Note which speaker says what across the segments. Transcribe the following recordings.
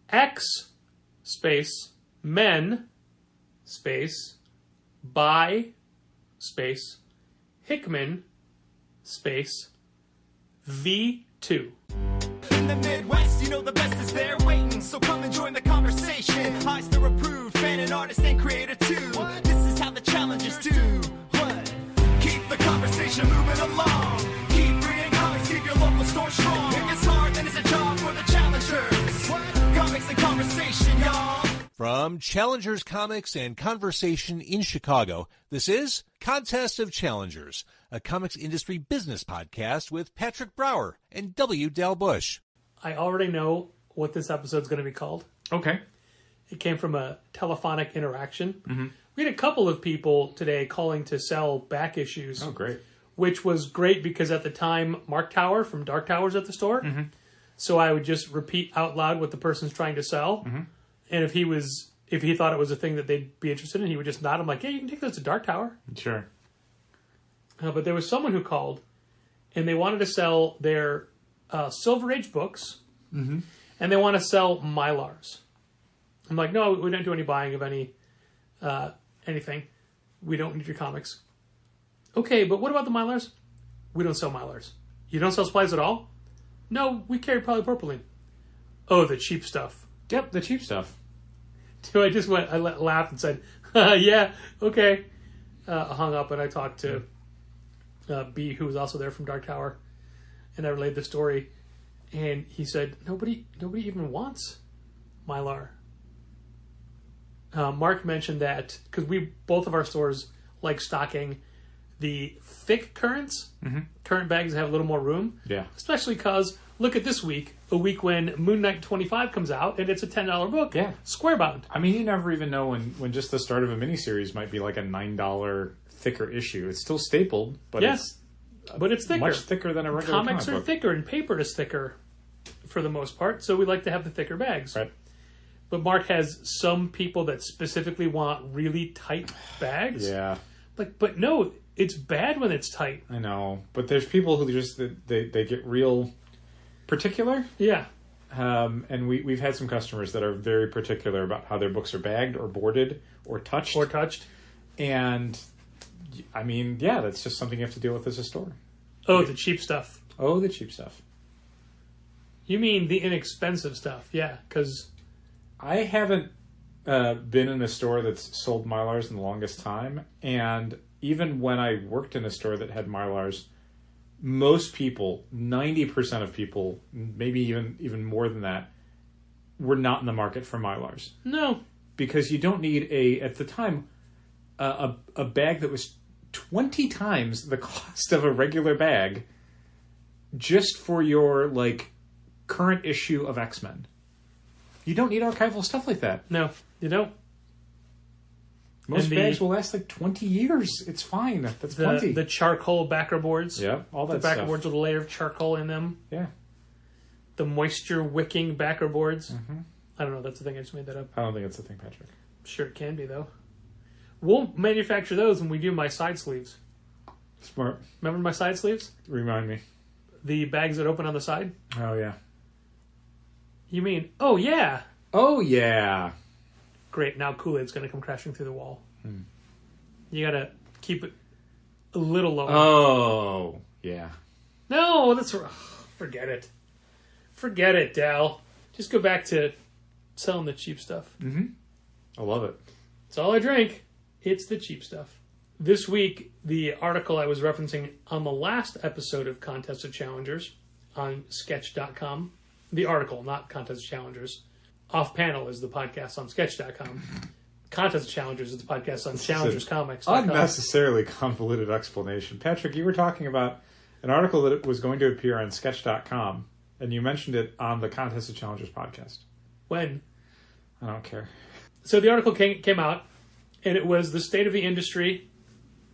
Speaker 1: X space men space by space Hickman space V2.
Speaker 2: In the Midwest, you know the best is there waiting, so come and join the conversation. I still approved, fan and artist and creator too. This is how the challengers do. What? Keep the conversation moving along. Keep reading comics, keep your local store strong. If it's hard, then it's a job for the challengers. Comics and conversation, y'all.
Speaker 3: From Challengers Comics and Conversation in Chicago, this is Contest of Challengers, a comics industry business podcast with Patrick Brower and W. Dale Bush.
Speaker 1: I already know what this episode's going to be called.
Speaker 4: Okay.
Speaker 1: It came from a telephonic interaction. Mm-hmm. We had a couple of people today calling to sell back issues.
Speaker 4: Oh, great. Which
Speaker 1: was great because at the time, Mark Tower from Dark Tower's at the store. Mm-hmm. So I would just repeat out loud what the person's trying to sell. Mm-hmm. And if he thought it was a thing that they'd be interested in, he would just nod. I'm like, yeah, you can take those to Dark Tower.
Speaker 4: Sure.
Speaker 1: But there was someone who called, and they wanted to sell their Silver Age books, mm-hmm. and they want to sell Mylars. I'm like, no, we don't do any buying of anything. We don't need your comics. Okay, but what about the Mylars? We don't sell Mylars. You don't sell supplies at all? No, we carry polypropylene. Oh, the cheap stuff.
Speaker 4: Yep, the cheap stuff.
Speaker 1: So I laughed and said, yeah, okay. Hung up and I talked to B, who was also there from Dark Tower, and I relayed the story. And he said, nobody even wants Mylar. Mark mentioned that because both of our stores like stocking the thick currents, mm-hmm. current bags that have a little more room.
Speaker 4: Yeah. Especially
Speaker 1: because look at this week, a week when Moon Knight 25 comes out, and it's a $10 book.
Speaker 4: Yeah.
Speaker 1: Square bound.
Speaker 4: I mean, you never even know when just the start of a miniseries might be like a $9 thicker issue. It's still stapled, but
Speaker 1: it's thicker.
Speaker 4: Much thicker than a regular
Speaker 1: comics
Speaker 4: comic
Speaker 1: are
Speaker 4: book.
Speaker 1: Thicker, and paper is thicker for the most part, so we like to have the thicker bags.
Speaker 4: Right.
Speaker 1: But Mark has some people that specifically want really tight bags.
Speaker 4: Yeah.
Speaker 1: But no, it's bad when it's tight.
Speaker 4: I know, but there's people who just they get real particular.
Speaker 1: Yeah.
Speaker 4: And we've had some customers that are very particular about how their books are bagged or boarded or touched. And I mean, yeah, that's just something you have to deal with as a store.
Speaker 1: Oh, the cheap stuff.
Speaker 4: Oh, the cheap stuff.
Speaker 1: You mean the inexpensive stuff, yeah, because
Speaker 4: I haven't been in a store that's sold Mylars in the longest time, and even when I worked in a store that had Mylars, most people, 90% of people, maybe even more than that, were not in the market for Mylars.
Speaker 1: No.
Speaker 4: Because you don't need at the time, a bag that was 20 times the cost of a regular bag just for your, current issue of X-Men. You don't need archival stuff like that.
Speaker 1: No, you don't.
Speaker 4: Most bags will last 20 years. It's fine. That's plenty.
Speaker 1: The charcoal backer boards.
Speaker 4: Yeah, all that
Speaker 1: stuff. The backer
Speaker 4: stuff.
Speaker 1: boards with a layer of charcoal in them.
Speaker 4: Yeah.
Speaker 1: The moisture wicking backer boards.
Speaker 4: Mm-hmm.
Speaker 1: I don't know. That's the thing. I just made that up.
Speaker 4: I don't think it's a thing, Patrick.
Speaker 1: Sure it can be, though. We'll manufacture those when we do my side sleeves.
Speaker 4: Smart.
Speaker 1: Remember my side sleeves?
Speaker 4: Remind me.
Speaker 1: The bags that open on the side?
Speaker 4: Oh, yeah.
Speaker 1: You mean, oh, yeah.
Speaker 4: Oh, yeah.
Speaker 1: Great, now Kool-Aid's going to come crashing through the wall. You got to keep it a little lower.
Speaker 4: Oh, yeah.
Speaker 1: No, forget it. Forget it, Dal. Just go back to selling the cheap stuff.
Speaker 4: Mm-hmm. I love it.
Speaker 1: It's all I drink. It's the cheap stuff. This week, the article I was referencing on the last episode of Contest of Challengers on Sketch.com. The article, not Contest of Challengers. Off Panel is the podcast on Sketch.com. Contest of Challengers is the podcast on Challengers Comics.
Speaker 4: Unnecessarily convoluted explanation. Patrick, you were talking about an article that was going to appear on Sketch.com, and you mentioned it on the Contest of Challengers podcast.
Speaker 1: When?
Speaker 4: I don't care.
Speaker 1: So the article came out, and it was the state of the industry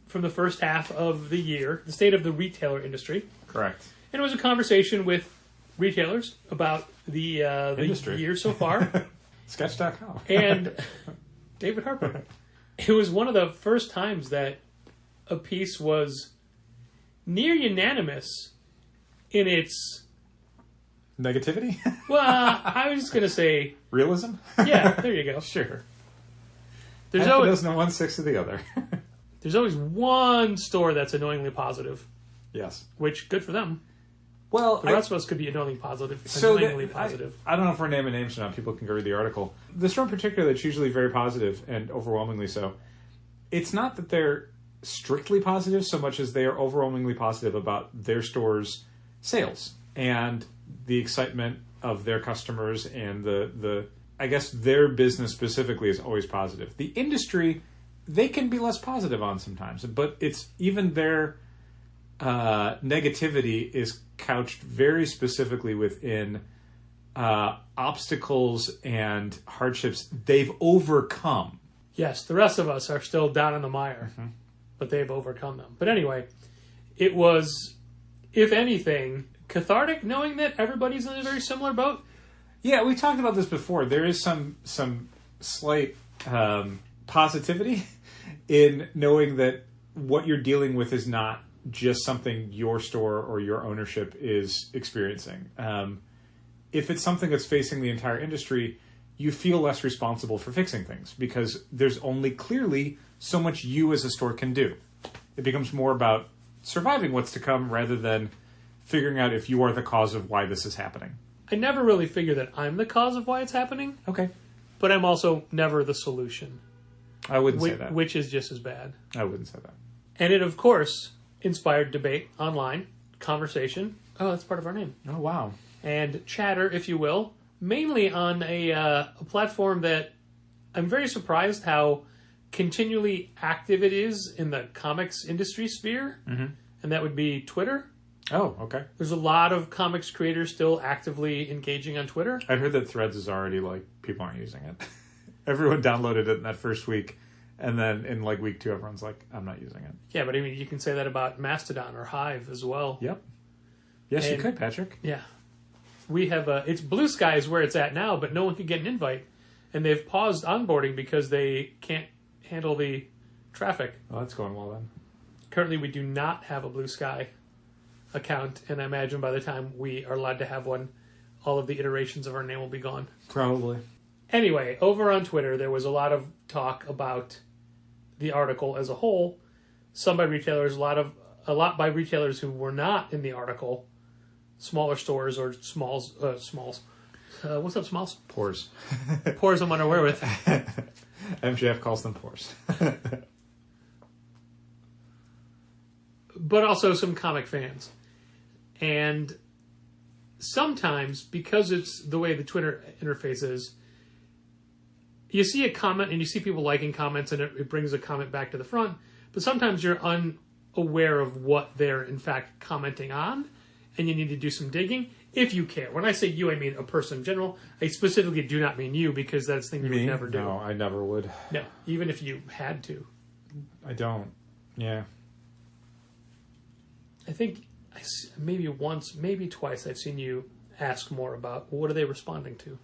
Speaker 1: from the first half of the year, the state of the retailer industry.
Speaker 4: Correct.
Speaker 1: And it was a conversation with retailers about the year so far.
Speaker 4: Sketch.com.
Speaker 1: And David Harper. It was one of the first times that a piece was near unanimous in its
Speaker 4: Negativity?
Speaker 1: Well, I was just going to say...
Speaker 4: Realism?
Speaker 1: Yeah, there you go.
Speaker 4: Sure.
Speaker 1: There's
Speaker 4: half
Speaker 1: always,
Speaker 4: a dozen of one, six of the other.
Speaker 1: there's always one store that's annoyingly positive,
Speaker 4: Yes.
Speaker 1: which, good for them.
Speaker 4: Well,
Speaker 1: The rest of us could be annoyingly positive.
Speaker 4: So
Speaker 1: Annoyingly positive.
Speaker 4: I don't know if we're naming names or not. People can go read the article. The store in particular that's usually very positive and overwhelmingly so, it's not that they're strictly positive so much as they are overwhelmingly positive about their store's sales and the excitement of their customers and the I guess their business specifically is always positive. The industry, they can be less positive on sometimes, but it's even their negativity is couched very specifically within obstacles and hardships they've overcome.
Speaker 1: Yes, the rest of us are still down in the mire, but they've overcome them. But anyway, it was, if anything, cathartic knowing that everybody's in a very similar boat.
Speaker 4: Yeah, we talked about this before. There is some slight positivity in knowing that what you're dealing with is not just something your store or your ownership is experiencing. If it's something that's facing the entire industry, you feel less responsible for fixing things because there's only clearly so much you as a store can do. It becomes more about surviving what's to come rather than figuring out if you are the cause of why this is happening.
Speaker 1: I never really figure that I'm the cause of why it's happening,
Speaker 4: Okay.
Speaker 1: but I'm also never the solution,
Speaker 4: I wouldn't say that.
Speaker 1: which is just as bad.
Speaker 4: I wouldn't say that.
Speaker 1: And it, of course, inspired debate online, conversation. Oh, that's part of our name.
Speaker 4: Oh, wow.
Speaker 1: And chatter, if you will, mainly on a platform that I'm very surprised how continually active it is in the comics industry sphere, and that would be Twitter.
Speaker 4: Oh, okay.
Speaker 1: There's a lot of comics creators still actively engaging on Twitter.
Speaker 4: I heard that Threads is already, people aren't using it. Everyone downloaded it in that first week, and then in, week 2, everyone's like, I'm not using it.
Speaker 1: Yeah, but I mean, you can say that about Mastodon or Hive as well.
Speaker 4: Yep. Yes, you
Speaker 1: And-
Speaker 4: could, Patrick.
Speaker 1: Yeah. We have, it's Blue Sky is where it's at now, but no one can get an invite. And they've paused onboarding because they can't handle the traffic.
Speaker 4: Well, that's going well then.
Speaker 1: Currently, we do not have a Blue Sky account, and I imagine by the time we are allowed to have one, all of the iterations of our name will be gone.
Speaker 4: Probably.
Speaker 1: Anyway, over on Twitter, there was a lot of talk about the article as a whole. Some by retailers, a lot by retailers who were not in the article, smaller stores or smalls. What's up, smalls?
Speaker 4: Pores.
Speaker 1: Pores I'm unaware with.
Speaker 4: MJF calls them pores.
Speaker 1: But also some comic fans. And sometimes, because it's the way the Twitter interface is, you see a comment and you see people liking comments and it brings a comment back to the front, but sometimes you're unaware of what they're in fact commenting on, and you need to do some digging if you care. When I say you, I mean a person in general. I specifically do not mean you, because that's the thing you would never do.
Speaker 4: No, I never would.
Speaker 1: No, even if you had to.
Speaker 4: I don't. Yeah.
Speaker 1: I think maybe once, maybe twice, I've seen you ask more about what are they responding to.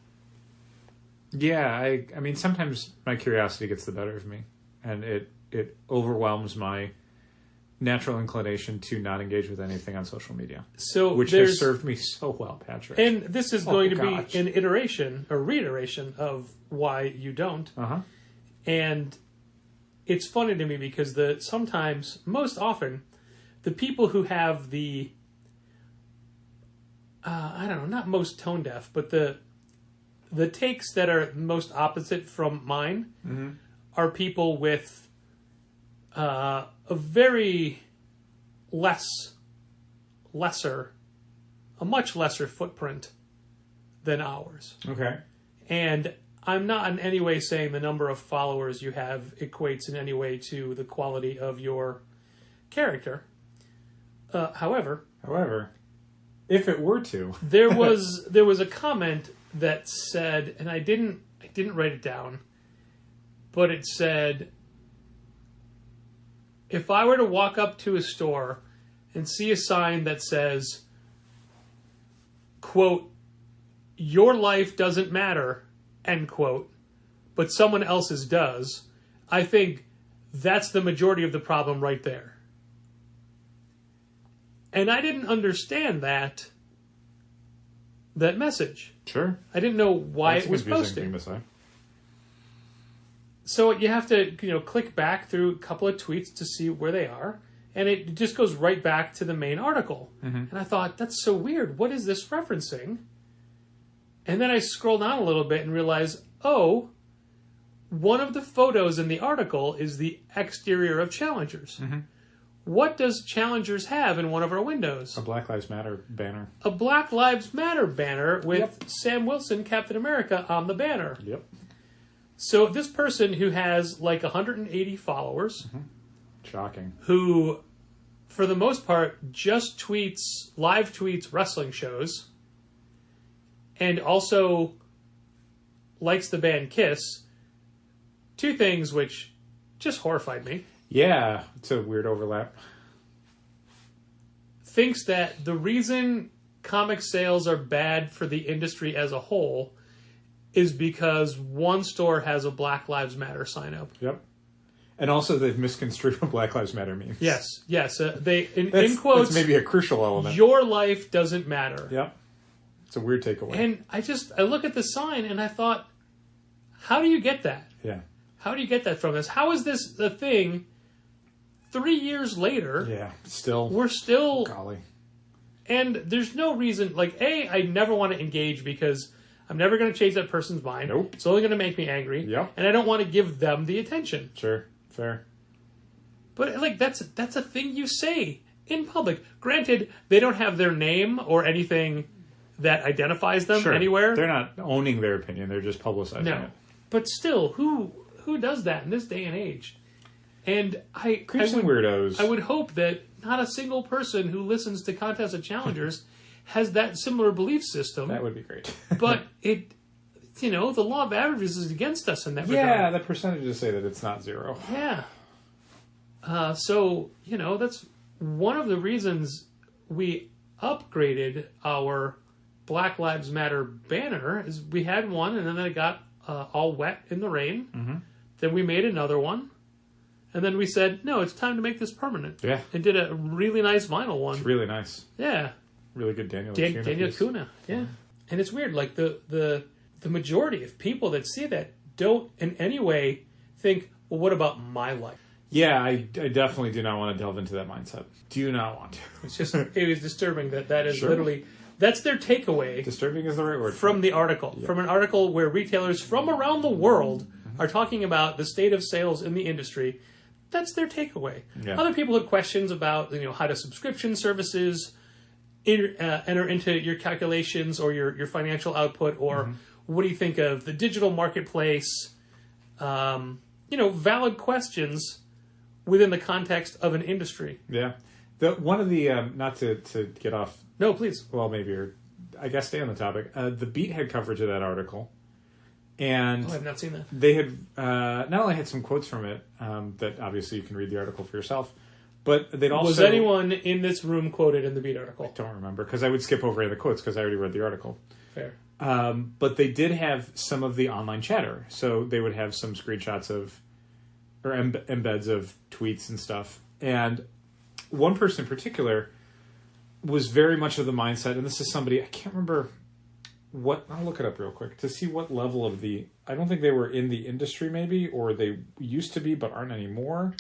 Speaker 4: Yeah, I mean, sometimes my curiosity gets the better of me, and it overwhelms my natural inclination to not engage with anything on social media,
Speaker 1: So
Speaker 4: which has served me so well, Patrick.
Speaker 1: And this is going to
Speaker 4: gosh.
Speaker 1: be an iteration, a reiteration of why you don't.
Speaker 4: Uh-huh.
Speaker 1: And it's funny to me because sometimes, most often, the people who have the, I don't know, not most tone deaf, but the takes that are most opposite from mine are people with a very a much lesser footprint than ours.
Speaker 4: Okay.
Speaker 1: And I'm not in any way saying the number of followers you have equates in any way to the quality of your character. However,
Speaker 4: if it were to,
Speaker 1: there was a comment that said, and I didn't write it down, but it said, if I were to walk up to a store and see a sign that says, quote, your life doesn't matter, end quote, but someone else's does, I think that's the majority of the problem right there. And I didn't understand that that message.
Speaker 4: Sure.
Speaker 1: I didn't know why
Speaker 4: That's
Speaker 1: it was
Speaker 4: a confusing
Speaker 1: posting.
Speaker 4: thing to say.
Speaker 1: So you have to, click back through a couple of tweets to see where they are, and it just goes right back to the main article. And I thought, that's so weird. What is this referencing? And then I scrolled down a little bit and realized, oh, one of the photos in the article is the exterior of Challengers. What does Challengers have in one of our windows?
Speaker 4: A Black Lives Matter banner.
Speaker 1: A Black Lives Matter banner with Sam Wilson, Captain America, on the banner.
Speaker 4: Yep.
Speaker 1: So this person who has like 180 followers,
Speaker 4: Shocking.
Speaker 1: who, for the most part, just live tweets wrestling shows, and also likes the band Kiss, two things which just horrified me.
Speaker 4: Yeah, it's a weird overlap.
Speaker 1: Thinks that the reason comic sales are bad for the industry as a whole is because one store has a Black Lives Matter sign up.
Speaker 4: Yep. And also they've misconstrued what Black Lives Matter means.
Speaker 1: Yes. They in quotes,
Speaker 4: that's maybe a crucial element.
Speaker 1: Your life doesn't matter.
Speaker 4: Yep. It's a weird takeaway.
Speaker 1: And I look at the sign and I thought, how do you get that?
Speaker 4: Yeah.
Speaker 1: How do you get that from this? How is this a thing 3 years later?
Speaker 4: Yeah. Still.
Speaker 1: We're still...
Speaker 4: Golly.
Speaker 1: And there's no reason... Like, I never want to engage because I'm never going to change that person's mind.
Speaker 4: Nope.
Speaker 1: It's only going to make me angry.
Speaker 4: Yep.
Speaker 1: And I don't want to give them the attention.
Speaker 4: Sure. Fair.
Speaker 1: But, like, that's a thing you say in public. Granted, they don't have their name or anything that identifies them anywhere.
Speaker 4: They're not owning their opinion. They're just publicizing it.
Speaker 1: But still, who does that in this day and age? And
Speaker 4: Creeps and weirdos.
Speaker 1: I would hope that not a single person who listens to Contest of Challengers has that similar belief system.
Speaker 4: That would be great.
Speaker 1: But the law of averages is against us in that regard.
Speaker 4: Yeah, the percentages say that it's not zero.
Speaker 1: Yeah. So, that's one of the reasons we upgraded our Black Lives Matter banner is we had one and then it got all wet in the rain. Then we made another one. And then we said, no, it's time to make this permanent.
Speaker 4: Yeah.
Speaker 1: And did a really nice vinyl one.
Speaker 4: It's really nice.
Speaker 1: Yeah.
Speaker 4: Really good Daniel
Speaker 1: Kuna. Yeah. And it's weird. Like the majority of people that see that don't in any way think, well, what about my life?
Speaker 4: Yeah, I definitely do not want to delve into that mindset. Do not want to.
Speaker 1: It's just, it was disturbing that is literally, that's their takeaway.
Speaker 4: Disturbing is the right word.
Speaker 1: From the article. Yep. From an article where retailers from around the world are talking about the state of sales in the industry. That's their takeaway. Yeah. Other people have questions about how do subscription services enter into your calculations or your financial output, or what do you think of the digital marketplace? Valid questions within the context of an industry.
Speaker 4: Yeah. One of the not to get off.
Speaker 1: No, please.
Speaker 4: Well, maybe I guess stay on the topic. The Beat had coverage of that article. And
Speaker 1: I've not seen that.
Speaker 4: They had not only had some quotes from it, that obviously you can read the article for yourself, but they'd also...
Speaker 1: Was anyone in this room quoted in the Beat article?
Speaker 4: I don't remember, because I would skip over the quotes because I already read the article.
Speaker 1: Fair.
Speaker 4: But they did have some of the online chatter. So they would have some screenshots of, or embeds of tweets and stuff. And one person in particular was very much of the mindset, and this is somebody, I can't remember... I'll look it up real quick to see what level of I don't think they were in the industry maybe, or they used to be but aren't anymore.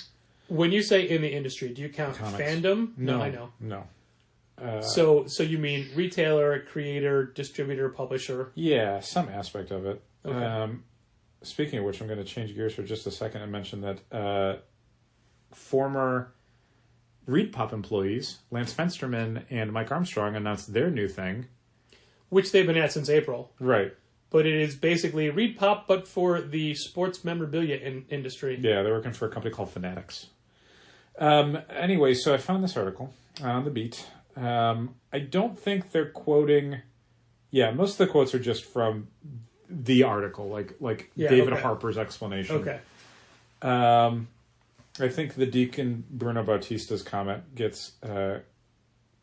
Speaker 1: When you say in the industry, do you count fandom?
Speaker 4: No,
Speaker 1: I know.
Speaker 4: No.
Speaker 1: So you mean retailer, creator, distributor, publisher?
Speaker 4: Yeah, some aspect of it.
Speaker 1: Okay.
Speaker 4: Speaking of which, I'm going to change gears for just a second and mention that former ReadPop employees, Lance Fensterman and Mike Armstrong, announced their new thing.
Speaker 1: Which they've been at since April.
Speaker 4: Right.
Speaker 1: But it is basically ReadPop, but for the sports memorabilia industry.
Speaker 4: Yeah, they're working for a company called Fanatics. Anyway, so I found this article on the Beat. I don't think they're quoting... Yeah, most of the quotes are just from the article, like David Harper's explanation.
Speaker 1: Okay.
Speaker 4: I think the Deacon Bruno Bautista's comment gets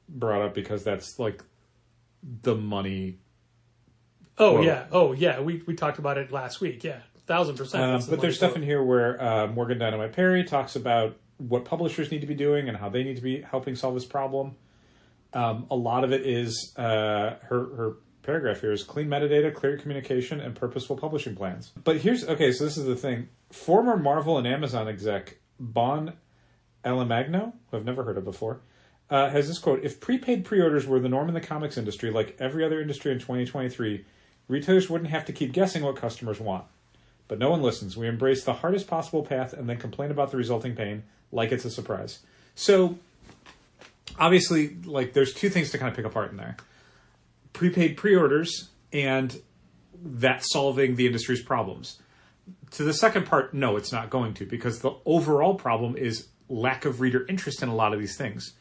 Speaker 4: brought up because that's like the money.
Speaker 1: Oh yeah. We talked about it last week. Yeah, 1,000%.
Speaker 4: But there's stuff in here where Morgan Dynamite Perry talks about what publishers need to be doing and how they need to be helping solve this problem. A lot of it is her paragraph here is clean metadata, clear communication, and purposeful publishing plans. But okay, so this is the thing. Former Marvel and Amazon exec Bon Alamagno, who I've never heard of before, has this quote: "If prepaid pre-orders were the norm in the comics industry, like every other industry in 2023, retailers wouldn't have to keep guessing what customers want. But no one listens. We embrace the hardest possible path and then complain about the resulting pain like it's a surprise." So, obviously, like, there's two things to kind of pick apart in there. Prepaid pre-orders and that solving the industry's problems. To the second part, no, it's not going to, because the overall problem is lack of reader interest in a lot of these things.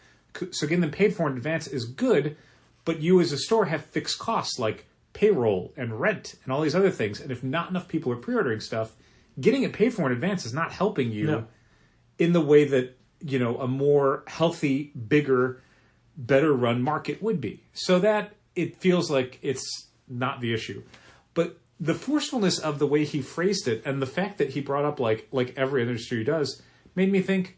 Speaker 4: So getting them paid for in advance is good, but you as a store have fixed costs like payroll and rent and all these other things. And if not enough people are pre-ordering stuff, getting it paid for in advance is not helping you in the way that, you know, a more healthy, bigger, better run market would be. So that it feels like it's not the issue. But the forcefulness of the way he phrased it and the fact that he brought up like every industry does made me think,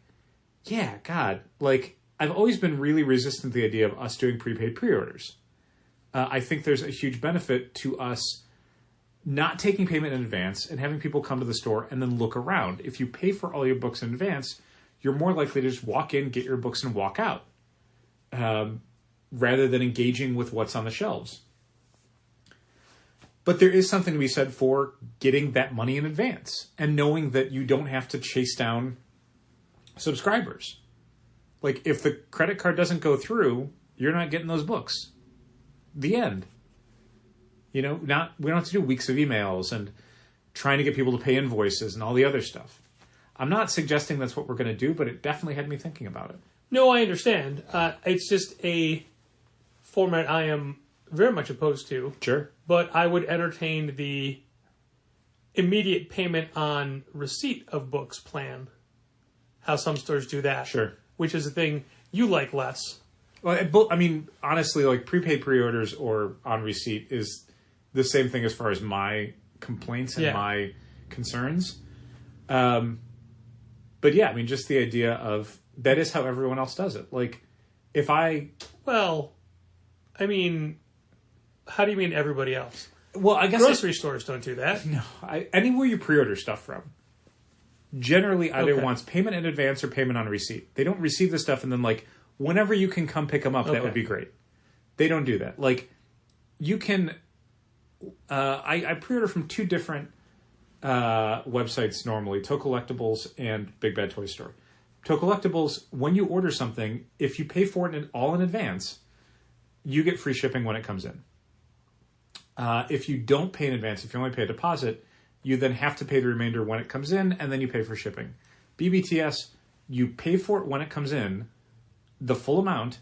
Speaker 4: yeah, God, like I've always been really resistant to the idea of us doing prepaid pre-orders. I think there's a huge benefit to us not taking payment in advance and having people come to the store and then look around. If you pay for all your books in advance, you're more likely to just walk in, get your books, and walk out, rather than engaging with what's on the shelves. But there is something to be said for getting that money in advance and knowing that you don't have to chase down subscribers. Like, if the credit card doesn't go through, you're not getting those books. The end. You know, we don't have to do weeks of emails and trying to get people to pay invoices and all the other stuff. I'm not suggesting that's what we're going to do, but it definitely had me thinking about it.
Speaker 1: No, I understand. It's just a format I am very much opposed to.
Speaker 4: Sure.
Speaker 1: But I would entertain the immediate payment on receipt of books plan. How some stores do that.
Speaker 4: Sure.
Speaker 1: Which is a thing you like less.
Speaker 4: Well, I mean, honestly, like prepaid pre-orders or on receipt is the same thing as far as my complaints and my concerns. But yeah, I mean, just the idea of that is how everyone else does it. Like, if I...
Speaker 1: Well, I mean, how do you mean everybody else?
Speaker 4: Well, I guess...
Speaker 1: Grocery stores don't do that.
Speaker 4: No. Anywhere you pre-order stuff from, generally either wants payment in advance or payment on receipt. They don't receive the stuff and then, like, whenever you can come pick them up, that would be great. They don't do that. Like, you can... I pre-order from two different websites normally, Toe Collectibles and Big Bad Toy Store. Toe Collectibles, when you order something, if you pay for it all in advance, you get free shipping when it comes in. If you don't pay in advance, if you only pay a deposit, you then have to pay the remainder when it comes in, and then you pay for shipping. BBTS, you pay for it when it comes in, the full amount,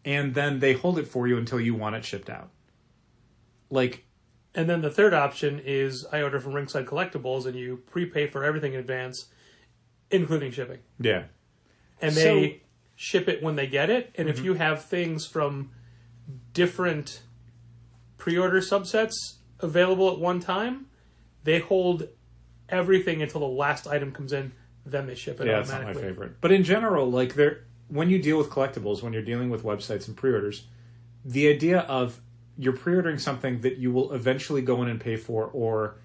Speaker 4: and then they hold it for you until you want it shipped out. Like...
Speaker 1: And then the third option is I order from Ringside Collectibles and you prepay for everything in advance, including shipping.
Speaker 4: Yeah.
Speaker 1: And they ship it when they get it. And if you have things from different pre-order subsets available at one time, they hold everything until the last item comes in, then they ship it automatically.
Speaker 4: Yeah, that's not my favorite. But in general, like when you deal with collectibles, when you're dealing with websites and pre-orders, the idea of you're pre-ordering something that you will eventually go in and pay for, or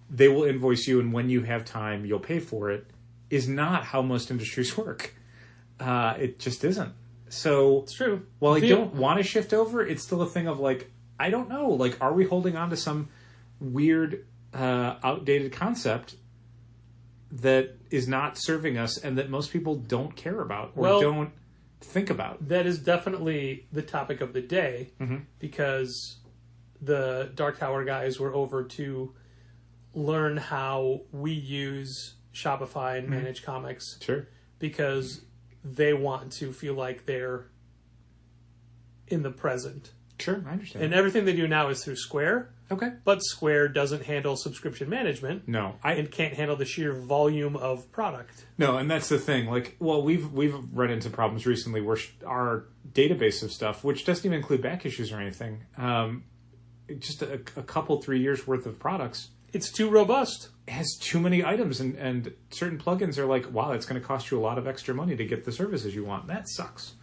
Speaker 4: they will invoice you, and when you have time, you'll pay for it, is not how most industries work. It just isn't. So
Speaker 1: it's true.
Speaker 4: While I don't want to shift over, it's still a thing of like, I don't know, like, are we holding on to some weird, outdated concept that is not serving us and that most people don't care about or don't think about?
Speaker 1: That is definitely the topic of the day, because the Dark Tower guys were over to learn how we use Shopify and manage comics.
Speaker 4: Sure.
Speaker 1: Because they want to feel like they're in the present.
Speaker 4: Sure, I understand.
Speaker 1: And everything they do now is through Square.
Speaker 4: Okay.
Speaker 1: But Square doesn't handle subscription management.
Speaker 4: No.
Speaker 1: And can't handle the sheer volume of product.
Speaker 4: No, and that's the thing. Like, well, we've run into problems recently where our database of stuff, which doesn't even include back issues or anything, just a couple, 3 years worth of products.
Speaker 1: It's too robust.
Speaker 4: It has too many items, and certain plugins are like, wow, it's going to cost you a lot of extra money to get the services you want. That sucks.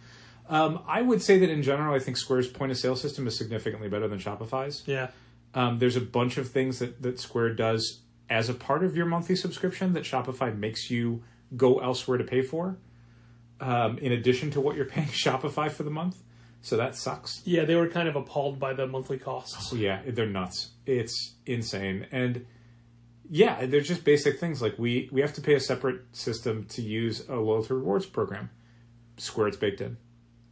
Speaker 4: I would say that in general, I think Square's point-of-sale system is significantly better than Shopify's.
Speaker 1: Yeah.
Speaker 4: There's a bunch of things that Square does as a part of your monthly subscription that Shopify makes you go elsewhere to pay for, in addition to what you're paying Shopify for the month. So that sucks.
Speaker 1: Yeah, they were kind of appalled by the monthly costs.
Speaker 4: Oh, yeah, they're nuts. It's insane. And yeah, they're just basic things. Like we have to pay a separate system to use a loyalty rewards program. Square, it's baked in.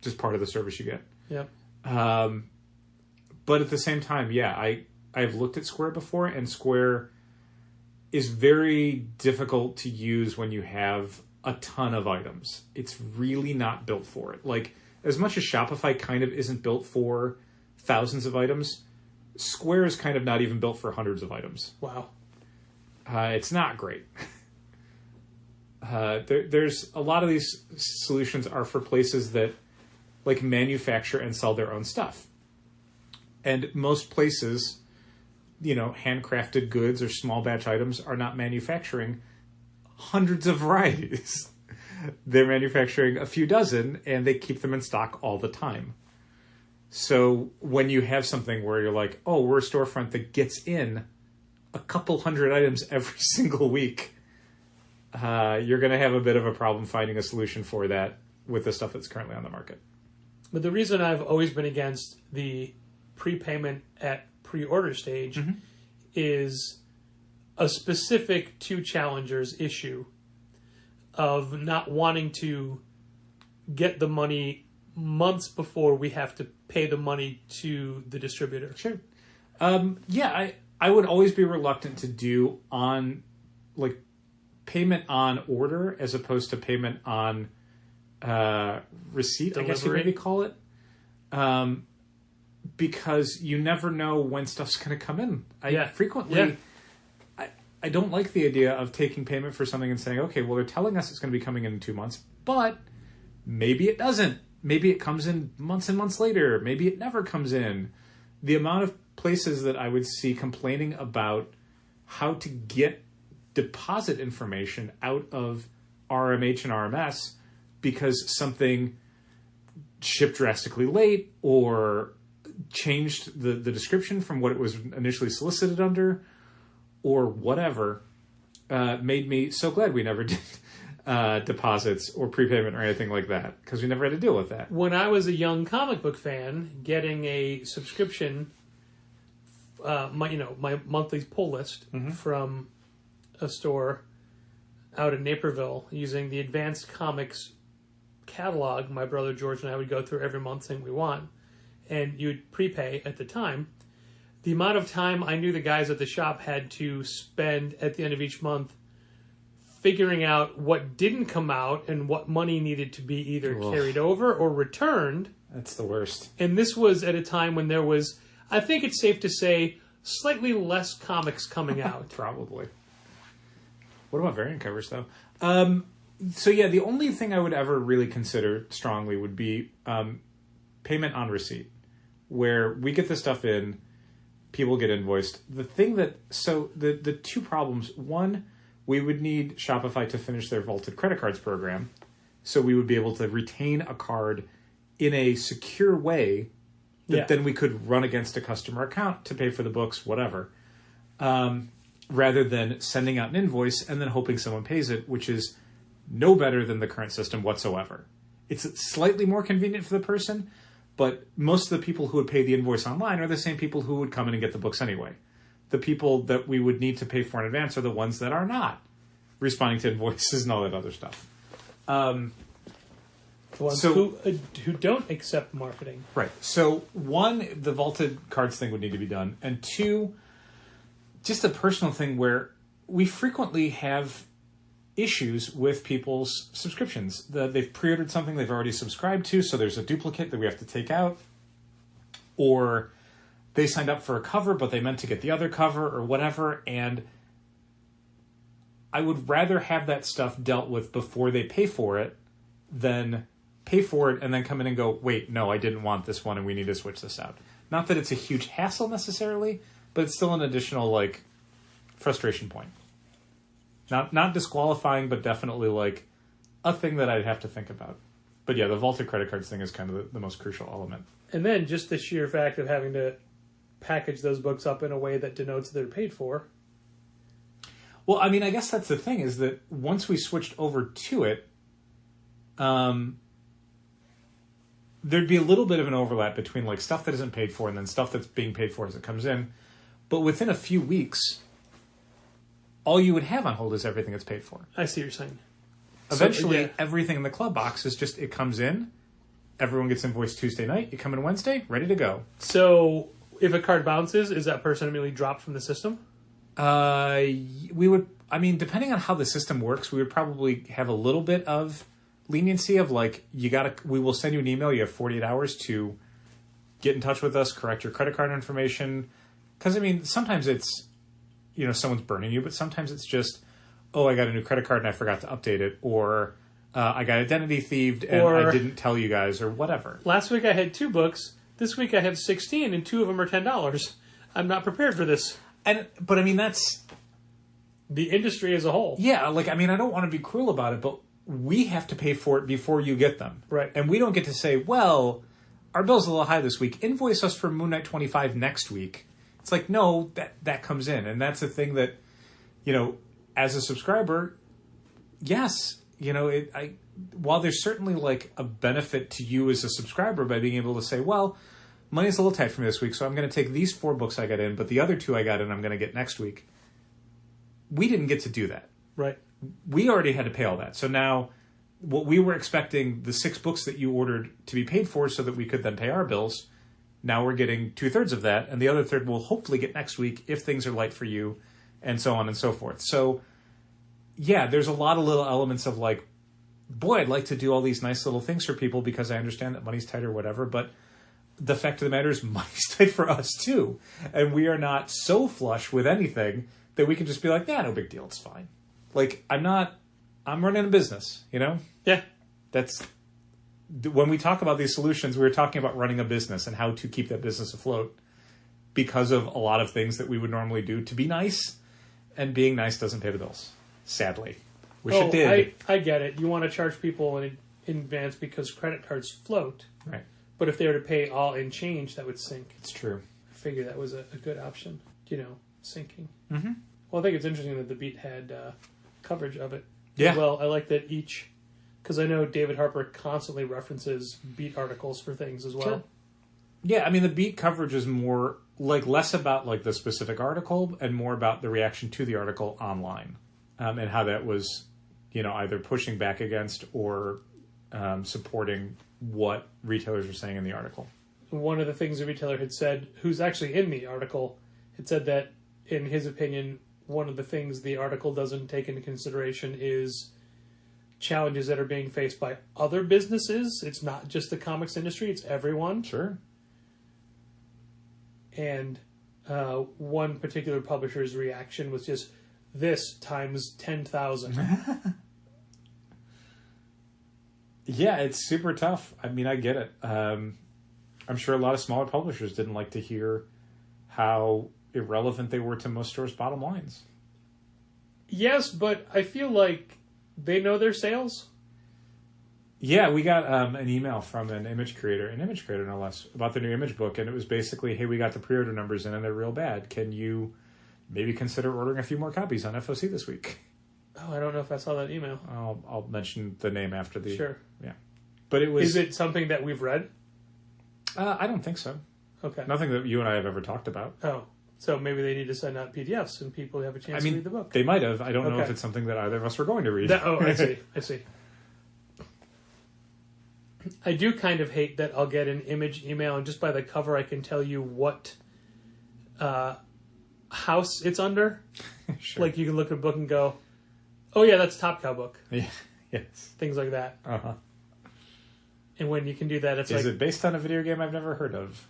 Speaker 4: Just part of the service you get.
Speaker 1: Yep.
Speaker 4: But at the same time, yeah, I've looked at Square before, and Square is very difficult to use when you have a ton of items. It's really not built for it. Like, as much as Shopify kind of isn't built for thousands of items, Square is kind of not even built for hundreds of items.
Speaker 1: Wow.
Speaker 4: It's not great. There's a lot of these solutions are for places that like manufacture and sell their own stuff. And most places, handcrafted goods or small batch items are not manufacturing hundreds of varieties. They're manufacturing a few dozen, and they keep them in stock all the time. So when you have something where you're like, oh, we're a storefront that gets in a couple hundred items every single week, you're going to have a bit of a problem finding a solution for that with the stuff that's currently on the market.
Speaker 1: But the reason I've always been against the prepayment at pre-order stage is a specific to Challengers issue of not wanting to get the money months before we have to pay the money to the distributor.
Speaker 4: Sure. Yeah, I would always be reluctant to do payment on order as opposed to payment on receipt,
Speaker 1: Delivery.
Speaker 4: I guess you maybe call it. Because you never know when stuff's going to come in. I don't like the idea of taking payment for something and saying, okay, well, they're telling us it's going to be coming in 2 months, but maybe it doesn't. Maybe it comes in months and months later. Maybe it never comes in. The amount of places that I would see complaining about how to get deposit information out of RMH and RMS because something shipped drastically late or changed the description from what it was initially solicited under or whatever, made me so glad we never did deposits or prepayment or anything like that, because we never had to deal with that.
Speaker 1: When I was a young comic book fan, getting a subscription, my monthly pull list from a store out in Naperville using the Advanced Comics catalog, my brother George and I would go through every month saying we want, and you'd prepay at the time. The amount of time I knew the guys at the shop had to spend at the end of each month figuring out what didn't come out and what money needed to be either carried over or returned.
Speaker 4: That's the worst.
Speaker 1: And this was at a time when there was, I think it's safe to say, slightly less comics coming out.
Speaker 4: Probably. What about variant covers, though? So yeah, the only thing I would ever really consider strongly would be payment on receipt, where we get the stuff in, people get invoiced. The thing that, so the two problems, one, we would need Shopify to finish their vaulted credit cards program, so we would be able to retain a card in a secure way that then we could run against a customer account to pay for the books, whatever, rather than sending out an invoice and then hoping someone pays it, which is no better than the current system whatsoever. It's slightly more convenient for the person, but most of the people who would pay the invoice online are the same people who would come in and get the books anyway. The people that we would need to pay for in advance are the ones that are not responding to invoices and all that other stuff.
Speaker 1: The ones who don't accept marketing.
Speaker 4: Right. So, one, the vaulted cards thing would need to be done. And two, just a personal thing where we frequently have issues with people's subscriptions. They've pre-ordered something they've already subscribed to, so there's a duplicate that we have to take out. Or they signed up for a cover, but they meant to get the other cover or whatever. And I would rather have that stuff dealt with before they pay for it than pay for it and then come in and go, wait, no, I didn't want this one and we need to switch this out. Not that it's a huge hassle necessarily, but it's still an additional, frustration point. Not disqualifying, but definitely, a thing that I'd have to think about. But yeah, the vaulted credit cards thing is kind of the most crucial element.
Speaker 1: And then just the sheer fact of having to package those books up in a way that denotes they're paid for.
Speaker 4: Well, I mean, I guess that's the thing, is that once we switched over to it, there'd be a little bit of an overlap between like stuff that isn't paid for and then stuff that's being paid for as it comes in. But within a few weeks, all you would have on hold is everything that's paid for.
Speaker 1: I see what you're saying.
Speaker 4: Eventually,
Speaker 1: So, yeah.
Speaker 4: everything in the club box is just, it comes in, everyone gets invoiced Tuesday night, you come in Wednesday, ready to go.
Speaker 1: So if a card bounces, is that person immediately dropped from the system?
Speaker 4: We would, I mean, depending on how the system works, we would probably have a little bit of leniency of like, we will send you an email, you have 48 hours to get in touch with us, correct your credit card information. Because, I mean, sometimes it's, someone's burning you, but sometimes it's just, oh, I got a new credit card and I forgot to update it, or I got identity thieved and I didn't tell you guys, or whatever.
Speaker 1: Last week I had 2 books. This week I have 16 and 2 of them are $10. I'm not prepared for this.
Speaker 4: But I mean, that's
Speaker 1: the industry as a whole.
Speaker 4: Yeah, like, I mean, I don't want to be cruel about it, but we have to pay for it before you get them.
Speaker 1: Right.
Speaker 4: And we don't get to say, well, our bill's a little high this week. Invoice us for Moon Knight 25 next week. It's like, no, that comes in. And that's the thing that, as a subscriber, yes, while there's certainly like a benefit to you as a subscriber by being able to say, well, money's a little tight for me this week, so I'm going to take these 4 books I got in, but the other 2 I got in I'm going to get next week. We didn't get to do that.
Speaker 1: Right.
Speaker 4: We already had to pay all that. So now what we were expecting, the 6 books that you ordered to be paid for so that we could then pay our bills, now we're getting 2/3 of that, and the other third we'll hopefully get next week if things are light for you, and so on and so forth. So, yeah, there's a lot of little elements of like, boy, I'd like to do all these nice little things for people because I understand that money's tight or whatever, but the fact of the matter is money's tight for us too. And we are not so flush with anything that we can just be like, yeah, no big deal, it's fine. Like, I'm running a business,
Speaker 1: Yeah.
Speaker 4: That's, when we talk about these solutions, we were talking about running a business and how to keep that business afloat because of a lot of things that we would normally do to be nice, and being nice doesn't pay the bills, sadly. Wish it did.
Speaker 1: I get it. You want to charge people in advance because credit cards float.
Speaker 4: Right.
Speaker 1: But if they were to pay all in change, that would sink.
Speaker 4: It's true.
Speaker 1: I figure that was a good option, sinking.
Speaker 4: Mm-hmm.
Speaker 1: Well, I think it's interesting that the Beat had coverage of it.
Speaker 4: Yeah.
Speaker 1: Well, I like that because I know David Harper constantly references Beat articles for things as well.
Speaker 4: Sure. Yeah, I mean, the Beat coverage is more, like, less about, like, the specific article and more about the reaction to the article online, and how that was, either pushing back against or supporting what retailers were saying in the article.
Speaker 1: One of the things the retailer had said, who's actually in the article, had said that, in his opinion, one of the things the article doesn't take into consideration is challenges that are being faced by other businesses. It's not just the comics industry, it's everyone.
Speaker 4: Sure.
Speaker 1: And one particular publisher's reaction was just this times 10,000.
Speaker 4: Yeah, it's super tough. I mean, I get it. I'm sure a lot of smaller publishers didn't like to hear how irrelevant they were to most stores' bottom lines.
Speaker 1: Yes, but I feel like they know their sales.
Speaker 4: Yeah, we got an email from an image creator no less, about the new image book, and it was basically, hey, we got the pre-order numbers in and they're real bad. Can you maybe consider ordering a few more copies on FOC this week?
Speaker 1: Oh, I don't know if I saw that email.
Speaker 4: I'll mention the name after the...
Speaker 1: Sure.
Speaker 4: Yeah. But it was...
Speaker 1: Is it something that we've read?
Speaker 4: I don't think so.
Speaker 1: Okay.
Speaker 4: Nothing that you and I have ever talked about.
Speaker 1: Oh, so maybe they need to send out PDFs and people have a chance to read the book.
Speaker 4: They might have. I don't know if it's something that either of us were going to read.
Speaker 1: I see. I do kind of hate that I'll get an image email and just by the cover I can tell you what house it's under.
Speaker 4: Sure.
Speaker 1: Like you can look at a book and go, oh yeah, that's Top Cow book.
Speaker 4: Yeah. Yes.
Speaker 1: Things like that.
Speaker 4: Uh-huh.
Speaker 1: And when you can do that, it's
Speaker 4: Is it based on a video game I've never heard of?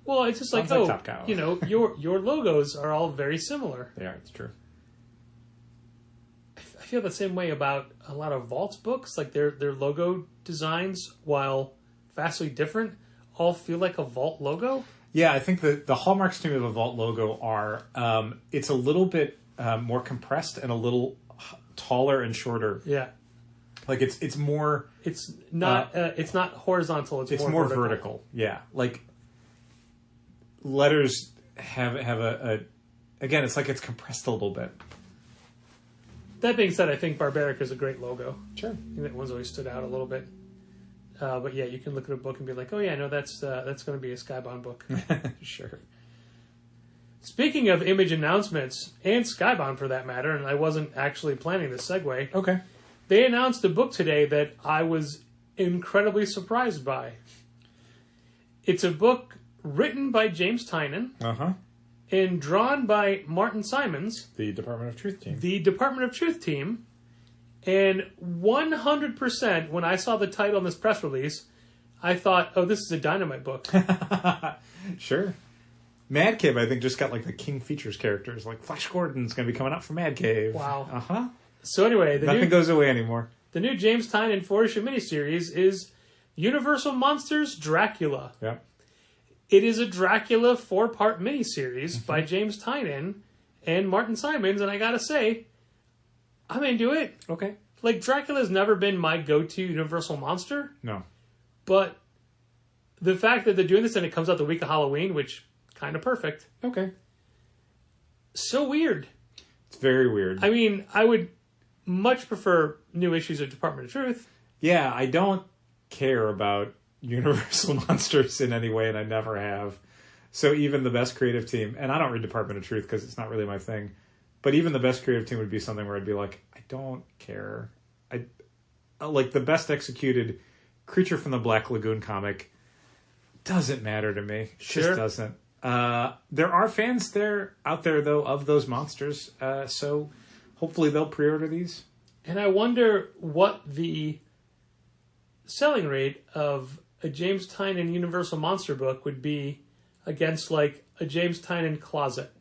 Speaker 1: Well, it's just
Speaker 4: Sounds like Top Cow.
Speaker 1: Your logos are all very similar.
Speaker 4: They are, it's true.
Speaker 1: I feel the same way about a lot of Vault's books. Like their logo designs, while vastly different, all feel like a Vault logo.
Speaker 4: Yeah, I think the hallmarks to me of a Vault logo are it's a little bit more compressed and a little taller and shorter.
Speaker 1: Yeah.
Speaker 4: Like it's more.
Speaker 1: It's not horizontal. It's
Speaker 4: more vertical. Yeah, like letters have a again. It's like it's compressed a little bit.
Speaker 1: That being said, I think Barbaric is a great logo.
Speaker 4: Sure,
Speaker 1: I think that one's always stood out a little bit. But yeah, you can look at a book and be like, oh yeah, no, that's going to be a Skybound book.
Speaker 4: Sure.
Speaker 1: Speaking of image announcements, and Skybound for that matter, and I wasn't actually planning this segue.
Speaker 4: Okay.
Speaker 1: They announced a book today that I was incredibly surprised by. It's a book written by James Tynion and drawn by Martin Simons.
Speaker 4: The Department of Truth team.
Speaker 1: The Department of Truth team. And 100%, when I saw the title on this press release, I thought, oh, this is a Dynamite book.
Speaker 4: Sure. Mad Cave, I think, just got like the King Features characters. Like Flash Gordon's going to be coming out from Mad Cave.
Speaker 1: Wow. So anyway,
Speaker 4: nothing goes away anymore.
Speaker 1: The new James Tynion 4-issue miniseries is Universal Monsters DRACULA.
Speaker 4: Yeah.
Speaker 1: It is a Dracula 4-part miniseries by James Tynion and Martin Simons, and I gotta say, I'm into it.
Speaker 4: Okay.
Speaker 1: Like, Dracula's never been my go-to Universal monster.
Speaker 4: No.
Speaker 1: But the fact that they're doing this and it comes out the week of Halloween, which kind of perfect.
Speaker 4: Okay.
Speaker 1: So weird.
Speaker 4: It's very weird.
Speaker 1: I mean, I would much prefer new issues of Department of Truth.
Speaker 4: Yeah, I don't care about Universal Monsters in any way, and I never have. So even the best creative team, and I don't read Department of Truth because it's not really my thing, but even the best creative team would be something where I'd be like, I don't care. I like the best executed Creature from the Black Lagoon comic doesn't matter to me. It just doesn't. There are fans out there though of those monsters, so hopefully they'll pre-order these.
Speaker 1: And I wonder what the selling rate of a James Tynion Universal Monster book would be against like a James Tynion Closet.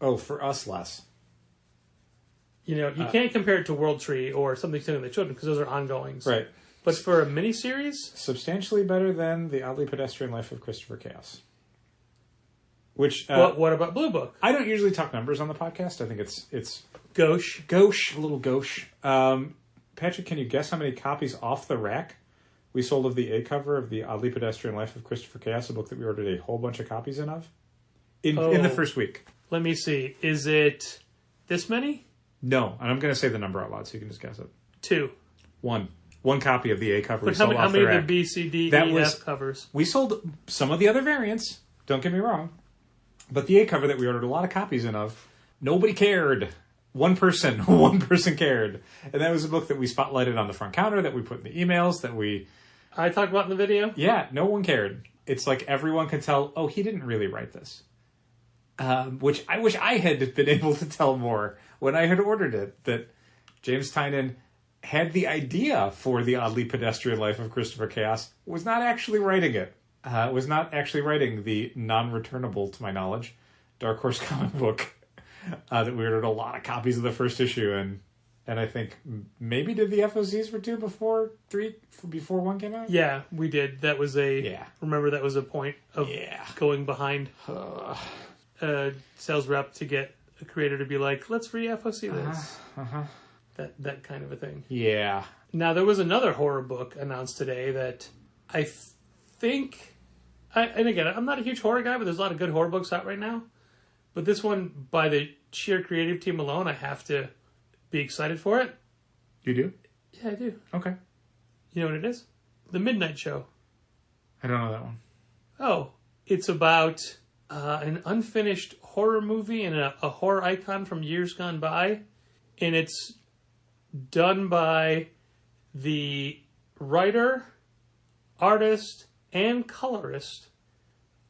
Speaker 4: Oh, for us less.
Speaker 1: You know, you can't compare it to World Tree or Something Sitting the Children because those are ongoings.
Speaker 4: Right.
Speaker 1: But for a miniseries?
Speaker 4: Substantially better than The Oddly Pedestrian Life of Christopher Chaos. Which
Speaker 1: what about Blue Book?
Speaker 4: I don't usually talk numbers on the podcast. I think it's
Speaker 1: gauche,
Speaker 4: a little gauche. Patrick, can you guess how many copies off the rack we sold of the A cover of The Oddly Pedestrian Life of Christopher Chaos, a book that we ordered a whole bunch of copies in the first week?
Speaker 1: Let me see. Is it this many?
Speaker 4: No, and I'm going to say the number out loud so you can just guess it.
Speaker 1: 2.
Speaker 4: One copy of the A cover.
Speaker 1: But how many of the B, C, D, E, F covers?
Speaker 4: We sold some of the other variants. Don't get me wrong. But the A cover that we ordered a lot of copies in of, nobody cared. One person cared. And that was a book that we spotlighted on the front counter, that we put in the emails,
Speaker 1: I talked about in the video?
Speaker 4: Yeah, no one cared. It's like everyone could tell, oh, he didn't really write this. Which I wish I had been able to tell more when I had ordered it, that James Tynion had the idea for The Oddly Pedestrian Life of Christopher Chaos, was not actually writing it. Was not actually writing the non-returnable, to my knowledge, Dark Horse comic book that we ordered a lot of copies of the first issue, and I think maybe did the FOCs for 2 before 1 came out?
Speaker 1: Yeah, we did. That was remember that was a point of going behind a sales rep to get a creator to be like, let's re-FOC this. That kind of a thing.
Speaker 4: Yeah.
Speaker 1: Now, there was another horror book announced today that I think... and again, I'm not a huge horror guy, but there's a lot of good horror books out right now. But this one, by the sheer creative team alone, I have to be excited for it.
Speaker 4: You do?
Speaker 1: Yeah, I do.
Speaker 4: Okay.
Speaker 1: You know what it is? The Midnight Show.
Speaker 4: I don't know that one.
Speaker 1: Oh, it's about an unfinished horror movie and a horror icon from years gone by. And it's done by the writer, artist, and colorist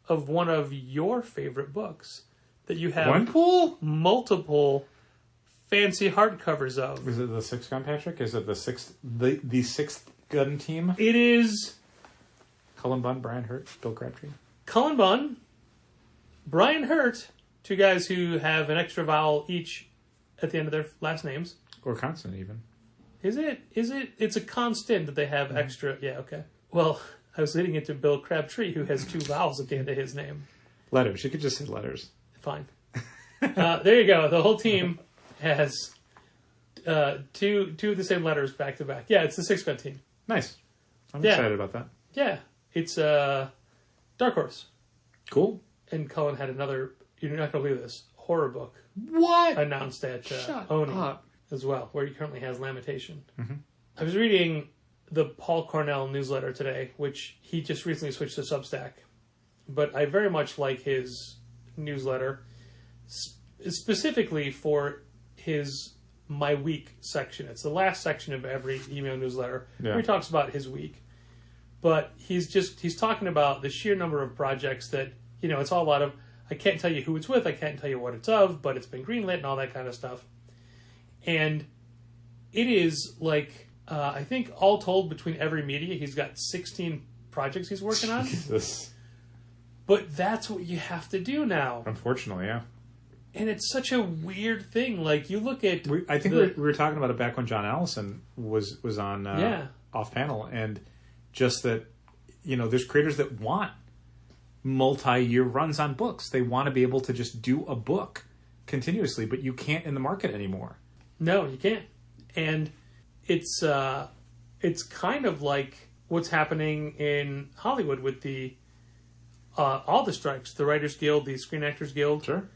Speaker 1: of one of your favorite books that you have multiple fancy hardcovers of.
Speaker 4: Is it the Sixth Gun, Patrick? Is it the Sixth Gun team?
Speaker 1: It is
Speaker 4: Cullen Bunn, Brian Hurt, Bill Crabtree.
Speaker 1: Cullen Bunn, Brian Hurt, 2 guys who have an extra vowel each at the end of their last names.
Speaker 4: Or consonant, even.
Speaker 1: Is it? It's a constant that they have extra. Yeah, okay. Well, I was leading it to Bill Crabtree, who has 2 vowels at the end of his name.
Speaker 4: Letters. You could just say letters.
Speaker 1: Fine. There you go. The whole team has two of the same letters back to back. Yeah, it's the Six Gun team.
Speaker 4: Nice. I'm excited about that.
Speaker 1: Yeah, it's Dark Horse.
Speaker 4: Cool.
Speaker 1: And Cullen had another, you're not going to believe this, horror book
Speaker 4: What?
Speaker 1: announced at Oni
Speaker 4: up.
Speaker 1: as well, where he currently has Lamentation. Mm-hmm. I was reading the Paul Cornell newsletter today, which he just recently switched to Substack. But I very much like his newsletter, specifically for his My Week section. It's the last section of every email newsletter where he talks about his week. But he's talking about the sheer number of projects that, it's all a lot of, I can't tell you who it's with, I can't tell you what it's of, but it's been greenlit and all that kind of stuff. And it is like, I think all told between every media, he's got 16 projects he's working on.
Speaker 4: Jesus.
Speaker 1: But that's what you have to do now.
Speaker 4: Unfortunately, yeah.
Speaker 1: And it's such a weird thing. Like, you look at...
Speaker 4: I think we were talking about it back when John Allison was on off panel. And just that, there's creators that want multi-year runs on books. They want to be able to just do a book continuously, but you can't in the market anymore.
Speaker 1: No, you can't. And it's kind of like what's happening in Hollywood with the all the strikes, the Writers Guild, the Screen Actors Guild.
Speaker 4: Sure.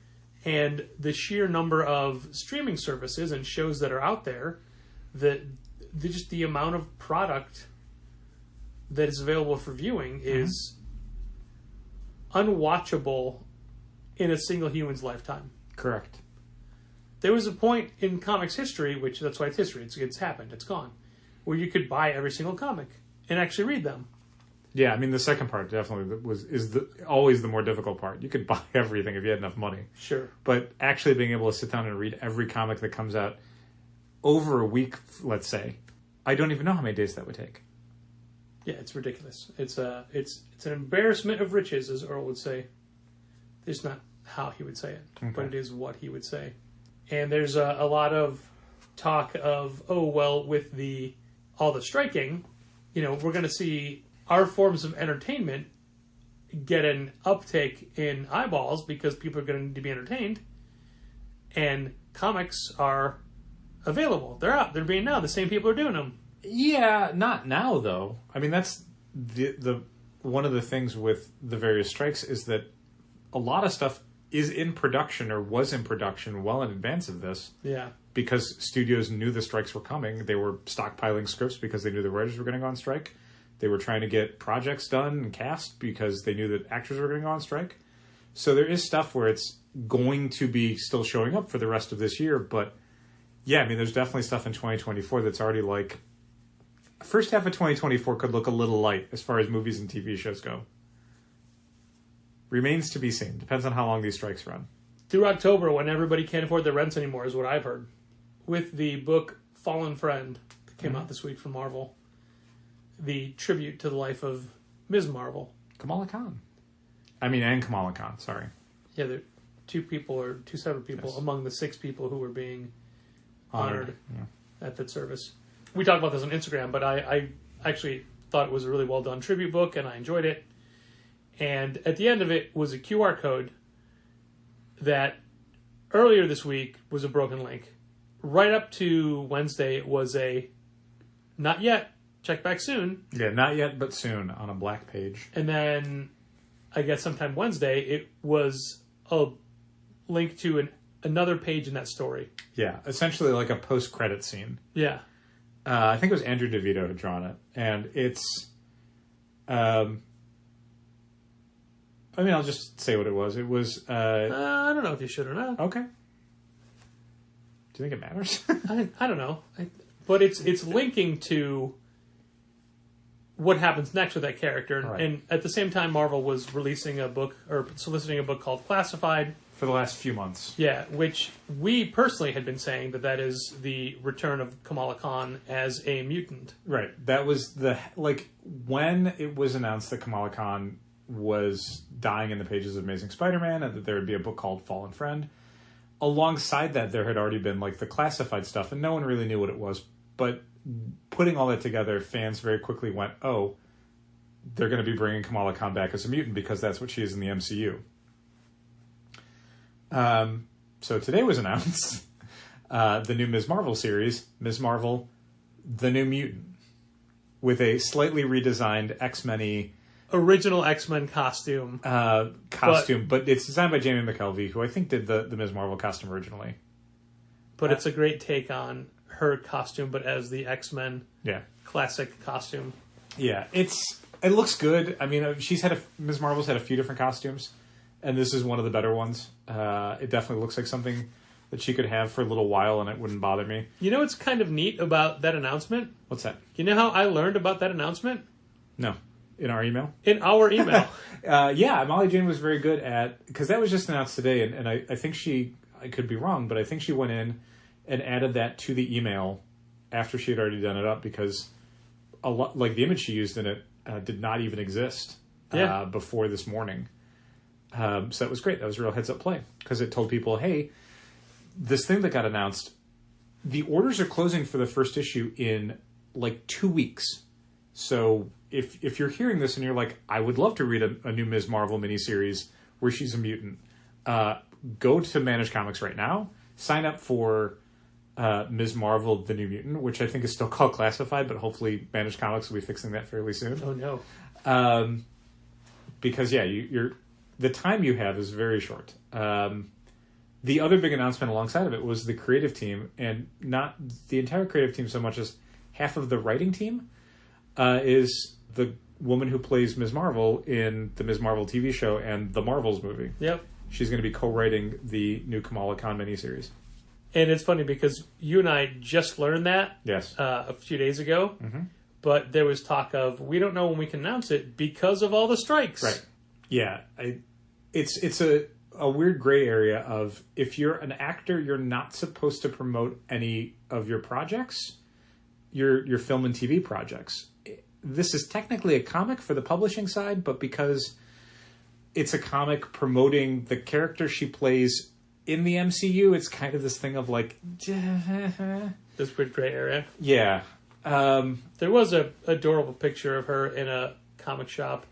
Speaker 1: And the sheer number of streaming services and shows that are out there, just the amount of product that is available for viewing is unwatchable in a single human's lifetime.
Speaker 4: Correct.
Speaker 1: There was a point in comics history, which that's why it's history, it's happened, it's gone, where you could buy every single comic and actually read them.
Speaker 4: Yeah, I mean, the second part definitely is always the more difficult part. You could buy everything if you had enough money.
Speaker 1: Sure.
Speaker 4: But actually being able to sit down and read every comic that comes out over a week, let's say, I don't even know how many days that would take.
Speaker 1: Yeah, it's ridiculous. It's an embarrassment of riches, as Earl would say. It's not how he would say it, but it is what he would say. And there's a lot of talk of, with all the striking, we're going to see our forms of entertainment get an uptake in eyeballs because people are going to need to be entertained. And comics are available. They're out. They're being now. The same people are doing them.
Speaker 4: Yeah, not now, though. I mean, that's the one of the things with the various strikes is that a lot of stuff is in production or was in production well in advance of this.
Speaker 1: Yeah.
Speaker 4: Because studios knew the strikes were coming. They were stockpiling scripts because they knew the writers were going to go on strike. They were trying to get projects done and cast because they knew that actors were going to go on strike. So there is stuff where it's going to be still showing up for the rest of this year. But yeah, I mean, there's definitely stuff in 2024 that's already like... First half of 2024 could look a little light as far as movies and TV shows go. Remains to be seen. Depends on how long these strikes run.
Speaker 1: Through October, when everybody can't afford their rents anymore, is what I've heard. With the book Fallen Friend that came out this week from Marvel. The tribute to the life of Ms. Marvel.
Speaker 4: Kamala Khan. And Kamala Khan, sorry.
Speaker 1: Yeah, there are two separate people among the 6 people who were being honored at that service. We talked about this on Instagram, but I actually thought it was a really well done tribute book, and I enjoyed it. And at the end of it was a QR code that earlier this week was a broken link. Right up to Wednesday, it was a not yet, check back soon.
Speaker 4: Yeah, not yet, but soon on a black page.
Speaker 1: And then I guess sometime Wednesday, it was a link to another page in that story.
Speaker 4: Yeah, essentially like a post-credit scene.
Speaker 1: Yeah.
Speaker 4: I think it was Andrew DeVito who had drawn it. And it's... I'll just say what it was. It was...
Speaker 1: I don't know if you should or not.
Speaker 4: Okay. Do you think it matters?
Speaker 1: I don't know. But it's linking to what happens next with that character. Right. And at the same time, Marvel was releasing a book, or soliciting a book called Classified.
Speaker 4: For the last few months.
Speaker 1: Yeah, which we personally had been saying that is the return of Kamala Khan as a mutant.
Speaker 4: Right. That was when it was announced that Kamala Khan was dying in the pages of Amazing Spider-Man and that there would be a book called Fallen Friend. Alongside that, there had already been the classified stuff, and no one really knew what it was. But putting all that together, fans very quickly went, oh, they're going to be bringing Kamala Khan back as a mutant because that's what she is in the MCU. So today was announced the new Ms. Marvel series, Ms. Marvel, The New Mutant, with a slightly redesigned X-Men-y
Speaker 1: original X-Men costume.
Speaker 4: But it's designed by Jamie McKelvey, who I think did the Ms. Marvel costume originally.
Speaker 1: But it's a great take on her costume, but as the X-Men
Speaker 4: Yeah.
Speaker 1: classic costume.
Speaker 4: Yeah, it looks good. I mean, Ms. Marvel's had a few different costumes, and this is one of the better ones. It definitely looks like something that she could have for a little while, and it wouldn't bother me.
Speaker 1: You know what's kind of neat about that announcement?
Speaker 4: What's that?
Speaker 1: You know how I learned about that announcement?
Speaker 4: No. In our email?
Speaker 1: In our email.
Speaker 4: Yeah, Molly Jane was very good at... Because that was just announced today, and I think I could be wrong, but I think she went in and added that to the email after she had already done it up, because a lot, like the image she used in it did not even exist before this morning. So that was great. That was a real heads-up play, because it told people, hey, this thing that got announced, the orders are closing for the first issue in like 2 weeks. So if you're hearing this and you're like, I would love to read a new Ms. Marvel miniseries where she's a mutant, go to Manage Comics right now, sign up for Ms. Marvel, The New Mutant, which I think is still called Classified, but hopefully Manage Comics will be fixing that fairly soon.
Speaker 1: Oh, no.
Speaker 4: Because, yeah, the time you have is very short. The other big announcement alongside of it was the creative team, and not the entire creative team so much as half of the writing team is the woman who plays Ms. Marvel in the Ms. Marvel TV show and the Marvels movie.
Speaker 1: Yep.
Speaker 4: She's going to be co-writing the new Kamala Khan miniseries.
Speaker 1: And it's funny because you and I just learned that
Speaker 4: Yes.
Speaker 1: A few days ago, but there was talk of, we don't know when we can announce it because of all the strikes.
Speaker 4: Right. Yeah. It's a weird gray area of, if you're an actor, you're not supposed to promote any of your projects, your film and TV projects. This is technically a comic for the publishing side, but because it's a comic promoting the character she plays in the MCU, it's kind of this thing of like...
Speaker 1: This weird gray area.
Speaker 4: Yeah.
Speaker 1: There was a adorable picture of her in a comic shop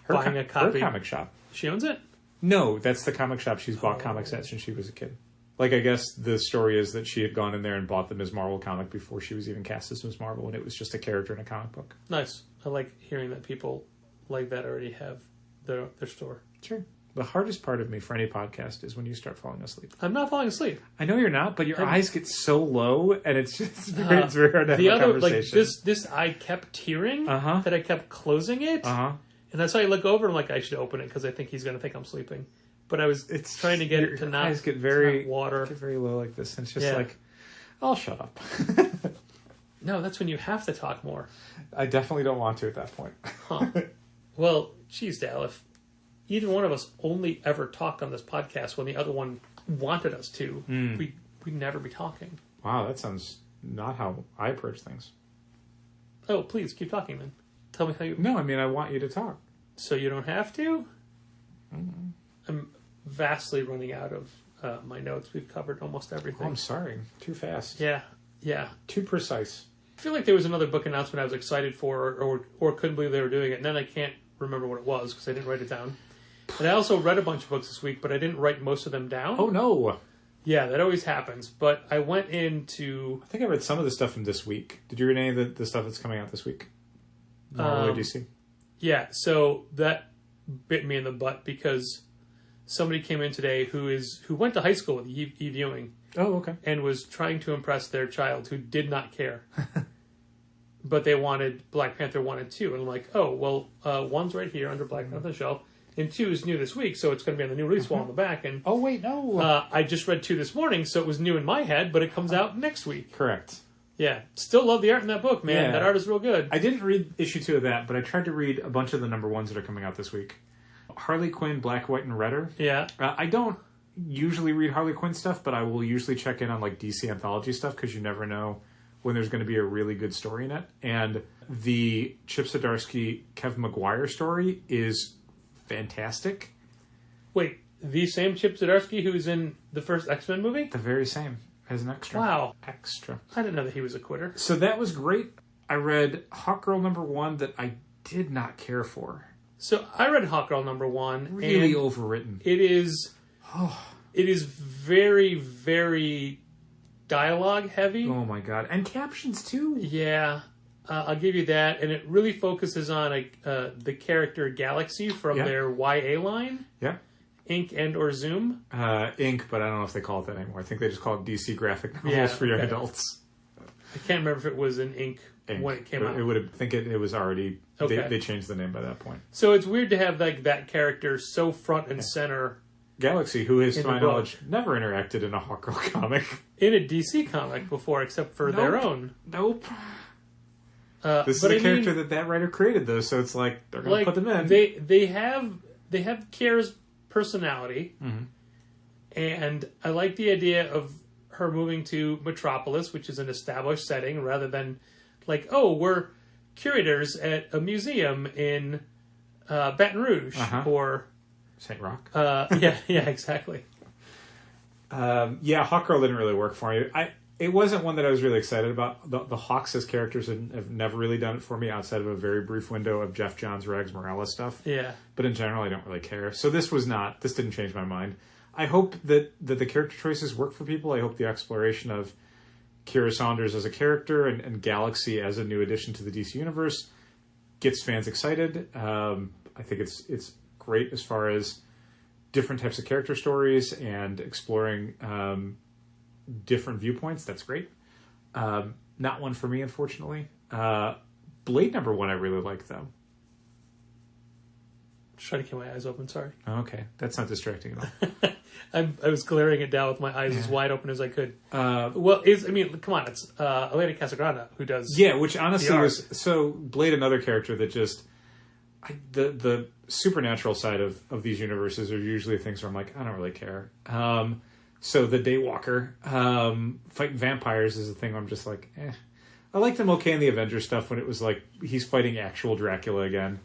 Speaker 1: buying a copy.
Speaker 4: Her comic shop.
Speaker 1: She owns it?
Speaker 4: No, that's the comic shop she's bought comics at since she was a kid. Like, I guess the story is that she had gone in there and bought the Ms. Marvel comic before she was even cast as Ms. Marvel, and it was just a character in a comic book.
Speaker 1: Nice. I like hearing that people like that already have their store.
Speaker 4: Sure. The hardest part of me for any podcast is when you start falling asleep.
Speaker 1: I'm not falling asleep.
Speaker 4: I know you're not, but your eyes get so low, and it's very hard to have a conversation.
Speaker 1: Like, this eye kept tearing, that I kept closing it, and that's why I look over and I'm like, I should open it because I think he's going to think I'm sleeping. But I was trying to get it to not,
Speaker 4: eyes get very
Speaker 1: water.
Speaker 4: Get very low like this, and it's just like, I'll shut up.
Speaker 1: No, that's when you have to talk more.
Speaker 4: I definitely don't want to at that point.
Speaker 1: Well, geez, Dal, if either one of us only ever talked on this podcast when the other one wanted us to, we'd never be talking.
Speaker 4: Wow, that sounds not how I approach things.
Speaker 1: Oh, please, keep talking then. Tell me how you...
Speaker 4: No, I mean, I want you to talk.
Speaker 1: So you don't have to? I'm vastly running out of my notes. We've covered almost everything.
Speaker 4: Oh, I'm sorry. Too fast.
Speaker 1: Yeah.
Speaker 4: Too precise.
Speaker 1: I feel like there was another book announcement I was excited for or couldn't believe they were doing it, and then I can't remember what it was because I didn't write it down. And I also read a bunch of books this week, but I didn't write most of them down.
Speaker 4: Oh, no.
Speaker 1: Yeah, that always happens. But I went into...
Speaker 4: I think I read some of the stuff from this week. Did you read any of the stuff that's coming out this week? Marvel or DC?
Speaker 1: Yeah, so that bit me in the butt because somebody came in today who went to high school with Eve Ewing.
Speaker 4: Oh, okay.
Speaker 1: And was trying to impress their child who did not care. But they wanted Black Panther 1 and 2. And I'm like, oh, well, 1's right here under Black Panther shelf. And 2 is new this week, so it's going to be on the new release wall on the back. And
Speaker 4: oh, wait, no.
Speaker 1: I just read 2 this morning, so it was new in my head, but it comes out next week.
Speaker 4: Correct.
Speaker 1: Yeah. Still love the art in that book, man.
Speaker 4: Yeah.
Speaker 1: That art is real good.
Speaker 4: I didn't read issue 2 of that, but I tried to read a bunch of the number 1s that are coming out this week. Harley Quinn, Black, White, and Redder.
Speaker 1: Yeah.
Speaker 4: I don't usually read Harley Quinn stuff, but I will usually check in on like DC Anthology stuff because you never know when there's going to be a really good story in it. And the Chip Zdarsky, Kev Maguire story is fantastic.
Speaker 1: Wait, the same Chip Zdarsky who was in the first X-Men movie?
Speaker 4: The very same as an extra.
Speaker 1: Wow.
Speaker 4: Extra.
Speaker 1: I didn't know that he was a quitter.
Speaker 4: So that was great. I read Hawkgirl number 1 that I did not care for.
Speaker 1: So I read Hawkgirl number 1.
Speaker 4: Really
Speaker 1: and
Speaker 4: overwritten.
Speaker 1: It is very, very dialogue heavy.
Speaker 4: Oh my god. And captions too.
Speaker 1: Yeah. I'll give you that. And it really focuses on the character Galaxy from their YA line.
Speaker 4: Yeah.
Speaker 1: Ink and or Zoom.
Speaker 4: Ink, but I don't know if they call it that anymore. I think they just call it DC graphic novels for young adults.
Speaker 1: I can't remember if it was in Ink when it came out.
Speaker 4: It would have. Think it was already.
Speaker 1: Okay.
Speaker 4: They changed the name by that point.
Speaker 1: So it's weird to have like that character so front and center.
Speaker 4: Galaxy, who is, to my knowledge, never interacted in a Hawkgirl comic.
Speaker 1: In a DC comic before, except for their own.
Speaker 4: Nope. This is a character that writer created, though, so it's like they're going to put them in.
Speaker 1: They have Kiera's personality, and I like the idea of her moving to Metropolis, which is an established setting, rather than like, oh, we're curators at a museum in Baton Rouge or
Speaker 4: St. Rock.
Speaker 1: Yeah, exactly.
Speaker 4: Hawkgirl didn't really work for me. It wasn't one that I was really excited about. The Hawks as characters have never really done it for me outside of a very brief window of Jeff Johns, Rags Morales stuff.
Speaker 1: Yeah.
Speaker 4: But in general, I don't really care. So this didn't change my mind. I hope that the character choices work for people. I hope the exploration of Kiera Saunders as a character and Galaxy as a new addition to the DC universe gets fans excited. I think it's great as far as different types of character stories and exploring different viewpoints. That's great. Not one for me, unfortunately. Blade #1 I really like, though.
Speaker 1: Just trying to keep my eyes open, sorry.
Speaker 4: Okay, that's not distracting at all.
Speaker 1: I was glaring it down with my eyes as wide open as I could. Come on, it's Elena Casagrande who does.
Speaker 4: Yeah, which honestly was so. Blade, another character that just the supernatural side of these universes are usually things where I'm like, I don't really care. So the Daywalker fighting vampires is a thing where I'm just like, eh. I liked them okay in the Avengers stuff when it was like he's fighting actual Dracula again.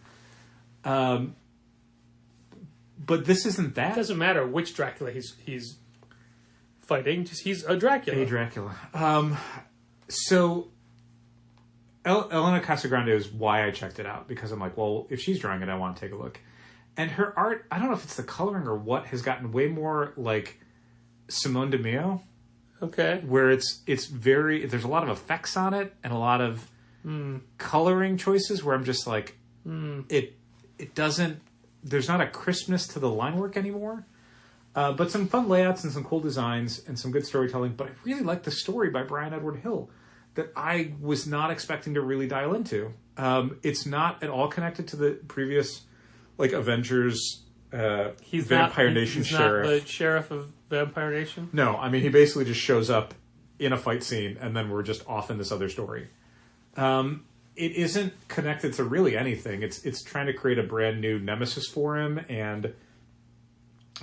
Speaker 4: But this isn't that.
Speaker 1: It doesn't matter which Dracula he's fighting. Just he's a Dracula.
Speaker 4: A Dracula. So Elena Casagrande is why I checked it out, because I'm like, well, if she's drawing it, I want to take a look. And her art, I don't know if it's the coloring or what, has gotten way more like Simone de Mio.
Speaker 1: Okay.
Speaker 4: Where it's very, there's a lot of effects on it and a lot of coloring choices where I'm just like, it doesn't, there's not a crispness to the line work anymore. But some fun layouts and some cool designs and some good storytelling. But I really like the story by Brian Edward Hill that I was not expecting to really dial into. It's not at all connected to the previous like Avengers Vampire Nation sheriff.
Speaker 1: Not the sheriff of Vampire Nation?
Speaker 4: No, I mean, he basically just shows up in a fight scene and then we're just off in this other story. It isn't connected to really anything. It's trying to create a brand new nemesis for him and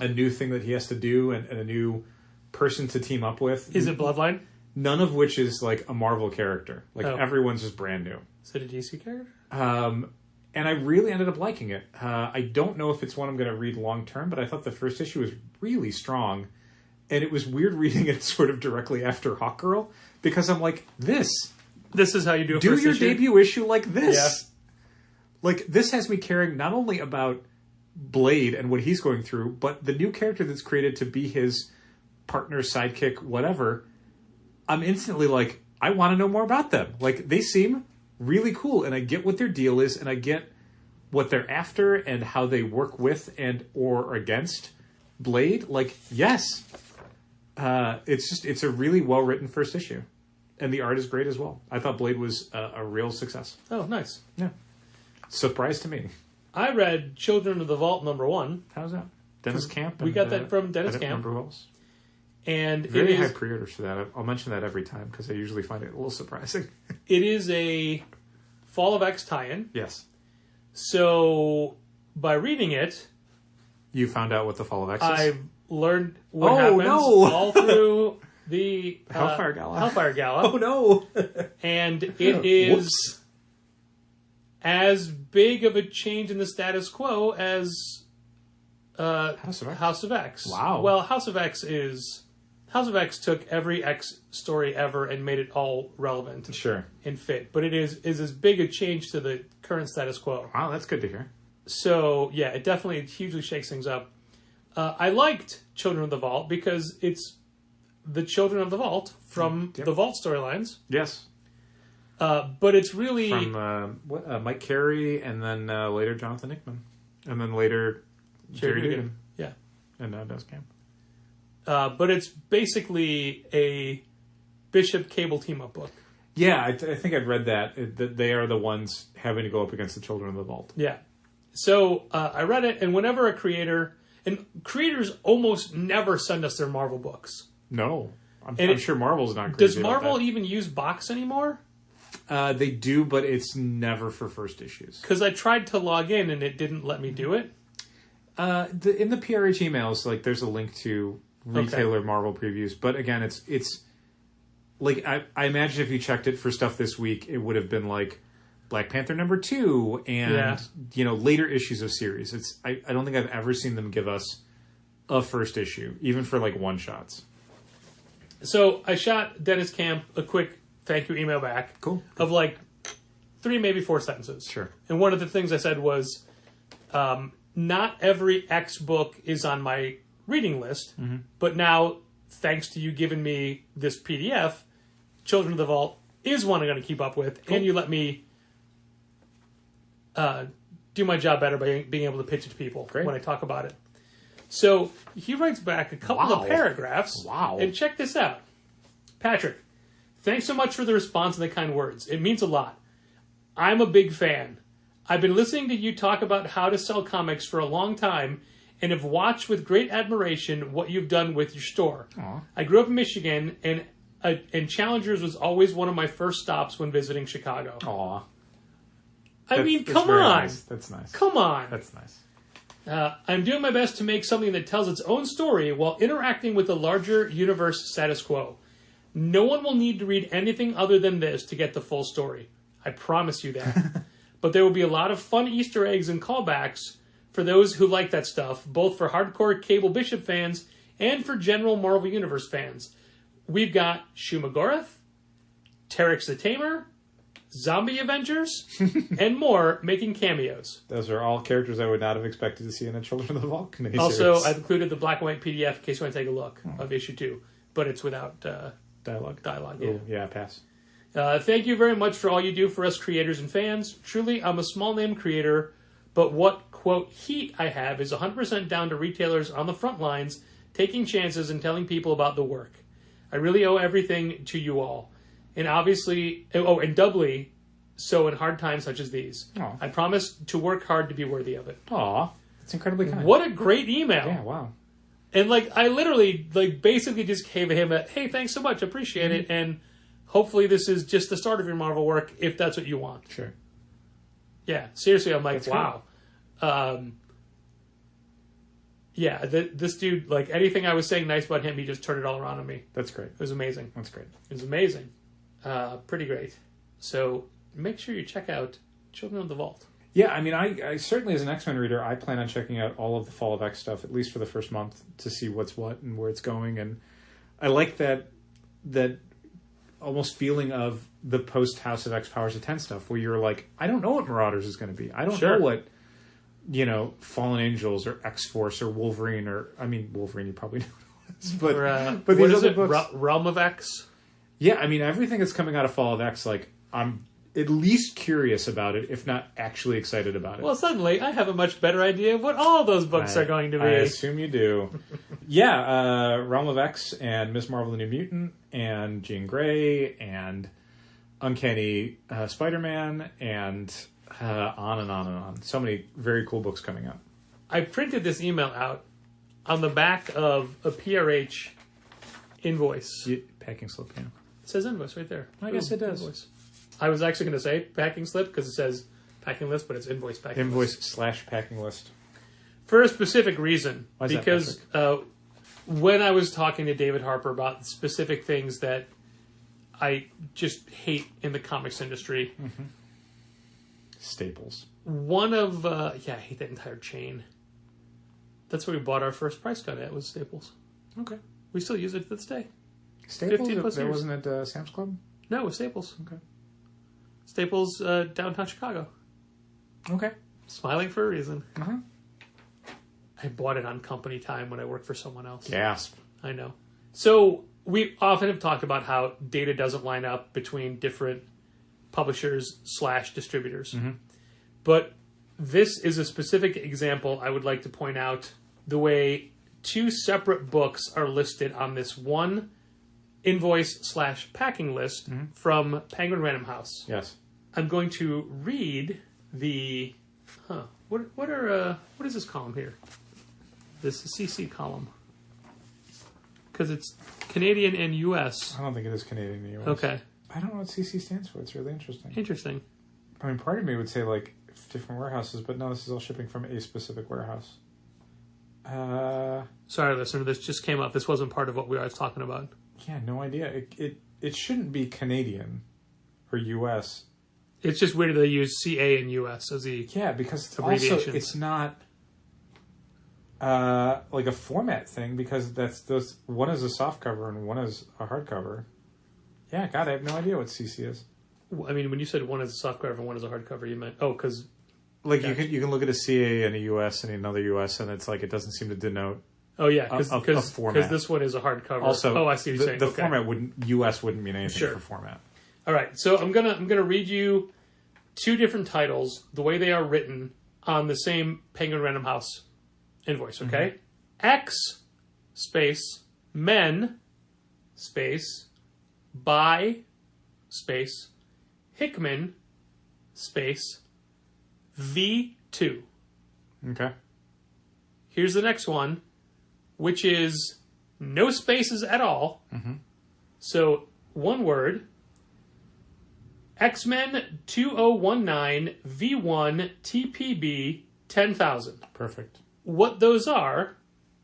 Speaker 4: a new thing that he has to do and a new person to team up with.
Speaker 1: Is it Bloodline?
Speaker 4: None of which is like a Marvel character. Like everyone's just brand new.
Speaker 1: Is it a DC character?
Speaker 4: And I really ended up liking it. I don't know if it's one I'm going to read long term, but I thought the first issue was really strong. And it was weird reading it sort of directly after Hawkgirl because I'm like, this
Speaker 1: is how you do a
Speaker 4: do
Speaker 1: first
Speaker 4: your
Speaker 1: issue?
Speaker 4: Debut issue like this.
Speaker 1: Yeah.
Speaker 4: Like, this has me caring not only about Blade and what he's going through, but the new character that's created to be his partner, sidekick, whatever. I'm instantly like, I want to know more about them. Like, they seem really cool, and I get what their deal is, and I get what they're after and how they work with and or against Blade. Like, yes. It's a really well-written first issue. And the art is great as well. I thought Blade was a real success.
Speaker 1: Oh, nice.
Speaker 4: Yeah. Surprise to me.
Speaker 1: I read Children of the Vault #1.
Speaker 4: How's that? Dennis Camp?
Speaker 1: We got that from Dennis Camp.
Speaker 4: I don't remember who else.
Speaker 1: And
Speaker 4: very high pre-orders for that. I'll mention that every time because I usually find it a little surprising.
Speaker 1: It is a Fall of X tie-in.
Speaker 4: Yes.
Speaker 1: So by reading it,
Speaker 4: you found out what the Fall of X is?
Speaker 1: I've learned what happens all through the
Speaker 4: Hellfire Gala.
Speaker 1: Hellfire Gala.
Speaker 4: Oh no!
Speaker 1: And it is as big of a change in the status quo as House of X.
Speaker 4: Wow.
Speaker 1: Well, House of X took every X story ever and made it all relevant.
Speaker 4: Sure.
Speaker 1: And fit. But it is as big a change to the current status quo.
Speaker 4: Wow, that's good to hear.
Speaker 1: So, yeah, it definitely hugely shakes things up. I liked Children of the Vault because it's the Children of the Vault from the Vault storylines.
Speaker 4: Yes.
Speaker 1: But it's really...
Speaker 4: From Mike Carey, and then later Jonathan Hickman. And then later Jerry Dugan.
Speaker 1: Yeah.
Speaker 4: And now Des Camp.
Speaker 1: But it's basically a Bishop Cable team-up book.
Speaker 4: Yeah, I think I've read that. That they are the ones having to go up against the Children of the Vault.
Speaker 1: Yeah. So I read it, and whenever a creator... And creators almost never send us their Marvel books.
Speaker 4: No. I'm sure Marvel's not crazy.
Speaker 1: Does Marvel even use box anymore?
Speaker 4: They do, but it's never for first issues.
Speaker 1: Because I tried to log in, and it didn't let me do it.
Speaker 4: In the PRH emails, like, there's a link to retailer Marvel previews. But again, it's like, I imagine if you checked it for stuff this week, it would have been like Black Panther #2 and later issues of series. I don't think I've ever seen them give us a first issue, even for like one shots.
Speaker 1: So I shot Dennis Camp a quick thank you email back.
Speaker 4: Cool.
Speaker 1: Of like 3, maybe 4 sentences.
Speaker 4: Sure.
Speaker 1: And one of the things I said was, not every X book is on my reading list, but now, thanks to you giving me this PDF, Children of the Vault is one I'm going to keep up with, and you let me do my job better by being able to pitch it to people when I talk about it. So he writes back a couple of paragraphs.
Speaker 4: Wow.
Speaker 1: And check this out. Patrick, thanks so much for the response and the kind words. It means a lot. I'm a big fan. I've been listening to you talk about how to sell comics for a long time and have watched with great admiration what you've done with your store.
Speaker 4: Aww.
Speaker 1: I grew up in Michigan, and Challengers was always one of my first stops when visiting Chicago.
Speaker 4: Aw.
Speaker 1: I mean,
Speaker 4: that's
Speaker 1: come
Speaker 4: very
Speaker 1: on.
Speaker 4: Nice. That's nice.
Speaker 1: Come on.
Speaker 4: That's nice.
Speaker 1: I'm doing my best to make something that tells its own story while interacting with the larger universe status quo. No one will need to read anything other than this to get the full story. I promise you that. But there will be a lot of fun Easter eggs and callbacks for those who like that stuff, both for hardcore Cable Bishop fans and for general Marvel Universe fans. We've got Shumagorath, Terex the Tamer, Zombie Avengers, and more making cameos.
Speaker 4: Those are all characters I would not have expected to see in a Children of the Vault miniseries.
Speaker 1: Also, I've included the black and white PDF in case you want to take a look of issue 2, but it's without
Speaker 4: dialogue.
Speaker 1: Yeah.
Speaker 4: Ooh, yeah, pass.
Speaker 1: Thank you very much for all you do for us creators and fans. Truly, I'm a small name creator, but what, quote, heat I have is 100% down to retailers on the front lines, taking chances and telling people about the work. I really owe everything to you all. And obviously, and doubly so in hard times such as these.
Speaker 4: Aw.
Speaker 1: I promise to work hard to be worthy of it.
Speaker 4: Aw, that's incredibly kind.
Speaker 1: What a great email.
Speaker 4: Yeah, wow.
Speaker 1: And, like, I literally, like, basically just gave him a, hey, thanks so much, appreciate it, and hopefully this is just the start of your Marvel work, if that's what you want.
Speaker 4: Sure.
Speaker 1: Yeah, seriously, I'm like,
Speaker 4: That's
Speaker 1: wow. Yeah, this dude, like, anything I was saying nice about him, he just turned it all around on me.
Speaker 4: That's great.
Speaker 1: It was amazing.
Speaker 4: That's great.
Speaker 1: It was amazing. Pretty great. So, make sure you check out Children of the Vault.
Speaker 4: Yeah, I mean, I certainly, as an X-Men reader, I plan on checking out all of the Fall of X stuff, at least for the first month, to see what's what and where it's going. And I like that almost feeling of the post-House of X Powers of 10 stuff, where you're like, I don't know what Marauders is going to be. I don't know what, Fallen Angels or X-Force or Wolverine or, I mean, Wolverine you probably know. But
Speaker 1: what
Speaker 4: these
Speaker 1: is
Speaker 4: other
Speaker 1: it?
Speaker 4: books...
Speaker 1: Realm of X?
Speaker 4: Yeah, I mean, everything that's coming out of Fall of X, like, I'm at least curious about it, if not actually excited about it.
Speaker 1: Well, suddenly, I have a much better idea of what all those books are going to be.
Speaker 4: I assume you do. Yeah, Realm of X and Ms. Marvel the New Mutant and Jean Grey and Uncanny Spider-Man and on and on and on. So many very cool books coming out.
Speaker 1: I printed this email out on the back of a PRH invoice.
Speaker 4: Packing slip, yeah.
Speaker 1: It says invoice right there.
Speaker 4: I guess it does.
Speaker 1: Invoice. I was actually going to say packing slip because it says packing list, but it's invoice packing list.
Speaker 4: Invoice/packing list.
Speaker 1: For a specific reason.
Speaker 4: Why is that,
Speaker 1: because when I was talking to David Harper about specific things that I just hate in the comics industry.
Speaker 4: Mm-hmm. Staples.
Speaker 1: One of, I hate that entire chain. That's where we bought our first price cut at, was Staples.
Speaker 4: Okay.
Speaker 1: We still use it to this day.
Speaker 4: Staples?
Speaker 1: 15 plus
Speaker 4: There
Speaker 1: years.
Speaker 4: wasn't at Sam's Club?
Speaker 1: No, it was Staples.
Speaker 4: Okay.
Speaker 1: Staples, downtown Chicago.
Speaker 4: Okay.
Speaker 1: Smiling for a reason.
Speaker 4: Uh-huh.
Speaker 1: I bought it on company time when I worked for someone else.
Speaker 4: Gasp.
Speaker 1: I know. So, we often have talked about how data doesn't line up between different publishers / distributors. But this is a specific example I would like to point out the way 2 separate books are listed on this one invoice / packing list from Penguin Random House.
Speaker 4: Yes.
Speaker 1: I'm going to read the... What is this column here? This is CC column. Because it's Canadian and U.S.
Speaker 4: I don't think it is Canadian and U.S.
Speaker 1: Okay.
Speaker 4: I don't know what CC stands for. It's really interesting.
Speaker 1: Interesting.
Speaker 4: I mean, part of me would say, like, different warehouses, but no, this is all shipping from a specific warehouse.
Speaker 1: Sorry, listener, this just came up. This wasn't part of what I was talking about.
Speaker 4: Yeah, no idea. It shouldn't be Canadian or U.S.
Speaker 1: It's just weird that they use CA and US as the
Speaker 4: because
Speaker 1: abbreviations.
Speaker 4: also it's not like a format thing, because those one is a soft cover and one is a hardcover. Yeah, God, I have no idea what CC is.
Speaker 1: I mean, when you said one is a soft cover and one is a hardcover, you meant because
Speaker 4: like you can look at a CA and a US and another US, and it's like it doesn't seem to denote.
Speaker 1: Oh yeah,
Speaker 4: a format.
Speaker 1: Because this one is a hardcover.
Speaker 4: Also,
Speaker 1: I see what you're saying.
Speaker 4: The format US wouldn't mean anything
Speaker 1: Sure.
Speaker 4: for format.
Speaker 1: All right, so I'm gonna read you 2 different titles the way they are written on the same Penguin Random House invoice. Okay, X space men space by space Hickman space V2.
Speaker 4: Okay.
Speaker 1: Here's the next one, which is no spaces at all. So one word. X-Men 2019 V1 TPB 10,000.
Speaker 4: Perfect.
Speaker 1: What those are,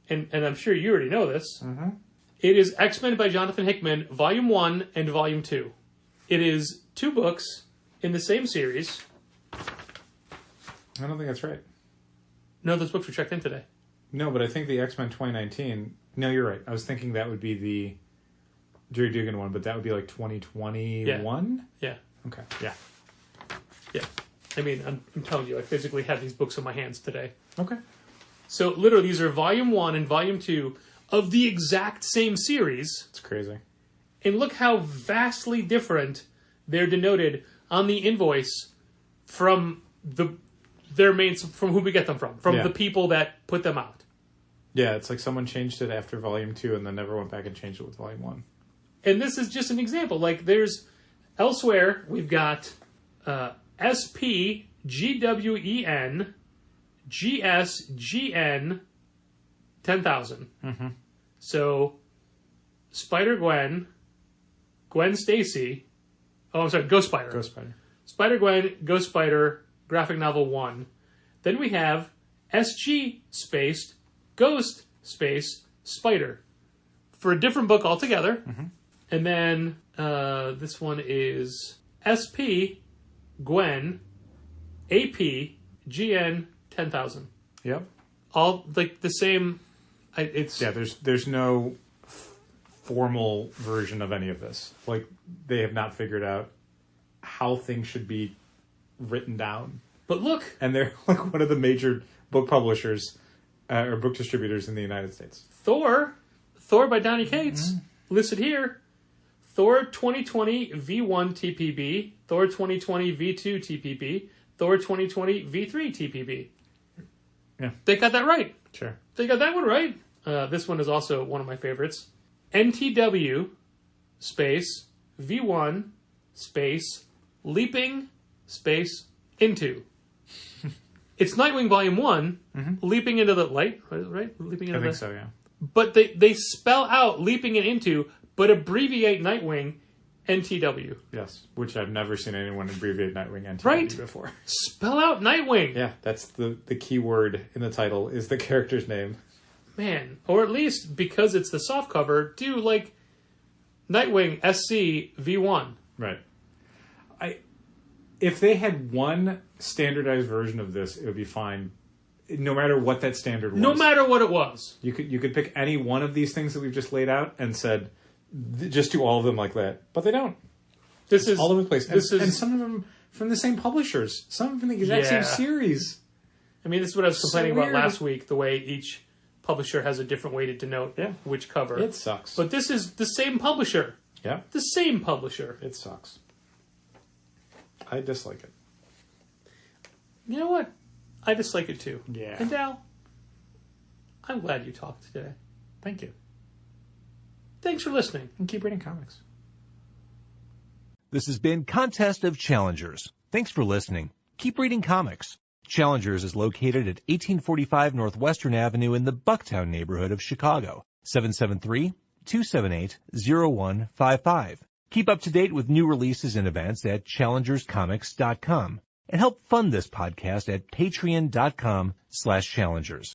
Speaker 1: and I'm sure you already know this, it is X-Men by Jonathan Hickman, Volume 1 and Volume 2. It is 2 books in the same series.
Speaker 4: I don't think that's right.
Speaker 1: No, those books were checked in today.
Speaker 4: No, but I think the X-Men 2019... No, you're right. I was thinking that would be the Jerry Dugan one, but that would be like 2021?
Speaker 1: Yeah.
Speaker 4: Okay. Yeah.
Speaker 1: Yeah. I mean, I'm telling you, I physically have these books in my hands today.
Speaker 4: Okay.
Speaker 1: So literally, these are Volume 1 and Volume 2 of the exact same series.
Speaker 4: It's crazy.
Speaker 1: And look how vastly different they're denoted on the invoice from from who we get them from the people that put them out.
Speaker 4: Yeah, it's like someone changed it after Volume 2 and then never went back and changed it with Volume 1.
Speaker 1: And this is just an example. Like, there's elsewhere, we've got SPGWEN GSGN 10,000. So, Spider-Gwen, Gwen Stacy, Ghost Spider.
Speaker 4: Ghost Spider.
Speaker 1: Spider-Gwen, Ghost Spider, graphic novel 1. Then we have SG spaced Ghost space Spider for a different book altogether. And then this one is SP Gwen AP GN 10,000.
Speaker 4: Yep.
Speaker 1: All like the same.
Speaker 4: There's no formal version of any of this. Like, they have not figured out how things should be written down.
Speaker 1: But look,
Speaker 4: and they're like one of the major book publishers or book distributors in the United States.
Speaker 1: Thor by Donny Cates, listed here. Thor 2020 V1 TPB, Thor 2020 V2 TPB, Thor 2020 V3 TPB.
Speaker 4: Yeah.
Speaker 1: They got that right.
Speaker 4: Sure.
Speaker 1: They got that one right. This one is also one of my favorites. NTW space V1 space leaping space into. It's Nightwing Volume 1, leaping into the light, right? Leaping into
Speaker 4: I think so, yeah.
Speaker 1: But they spell out leaping and into, but abbreviate Nightwing NTW.
Speaker 4: Yes, which I've never seen anyone abbreviate Nightwing NTW
Speaker 1: Right.
Speaker 4: before.
Speaker 1: Spell out Nightwing.
Speaker 4: Yeah, that's the key word in the title is the character's name.
Speaker 1: Man, or at least because it's the soft cover, do like Nightwing SC V1.
Speaker 4: Right. If they had one standardized version of this, it would be fine. No matter what that standard was.
Speaker 1: No matter what it was.
Speaker 4: You could pick any one of these things that we've just laid out and said, just do all of them like that. But they don't.
Speaker 1: This is
Speaker 4: all over the place.
Speaker 1: And
Speaker 4: some of them from the same publishers. Some from the exact same series.
Speaker 1: I mean, this is what I was complaining about last week, the way each publisher has a different way to denote which cover.
Speaker 4: It sucks.
Speaker 1: But this is the same publisher.
Speaker 4: Yeah.
Speaker 1: The same publisher.
Speaker 4: It sucks. I dislike it.
Speaker 1: You know what? I dislike it too.
Speaker 4: Yeah.
Speaker 1: And Dal, I'm glad you talked today.
Speaker 4: Thank you.
Speaker 1: Thanks for listening.
Speaker 4: And keep reading comics.
Speaker 3: This has been Contest of Challengers. Thanks for listening. Keep reading comics. Challengers is located at 1845 Northwestern Avenue in the Bucktown neighborhood of Chicago. 773-278-0155. Keep up to date with new releases and events at challengerscomics.com. And help fund this podcast at patreon.com/challengers.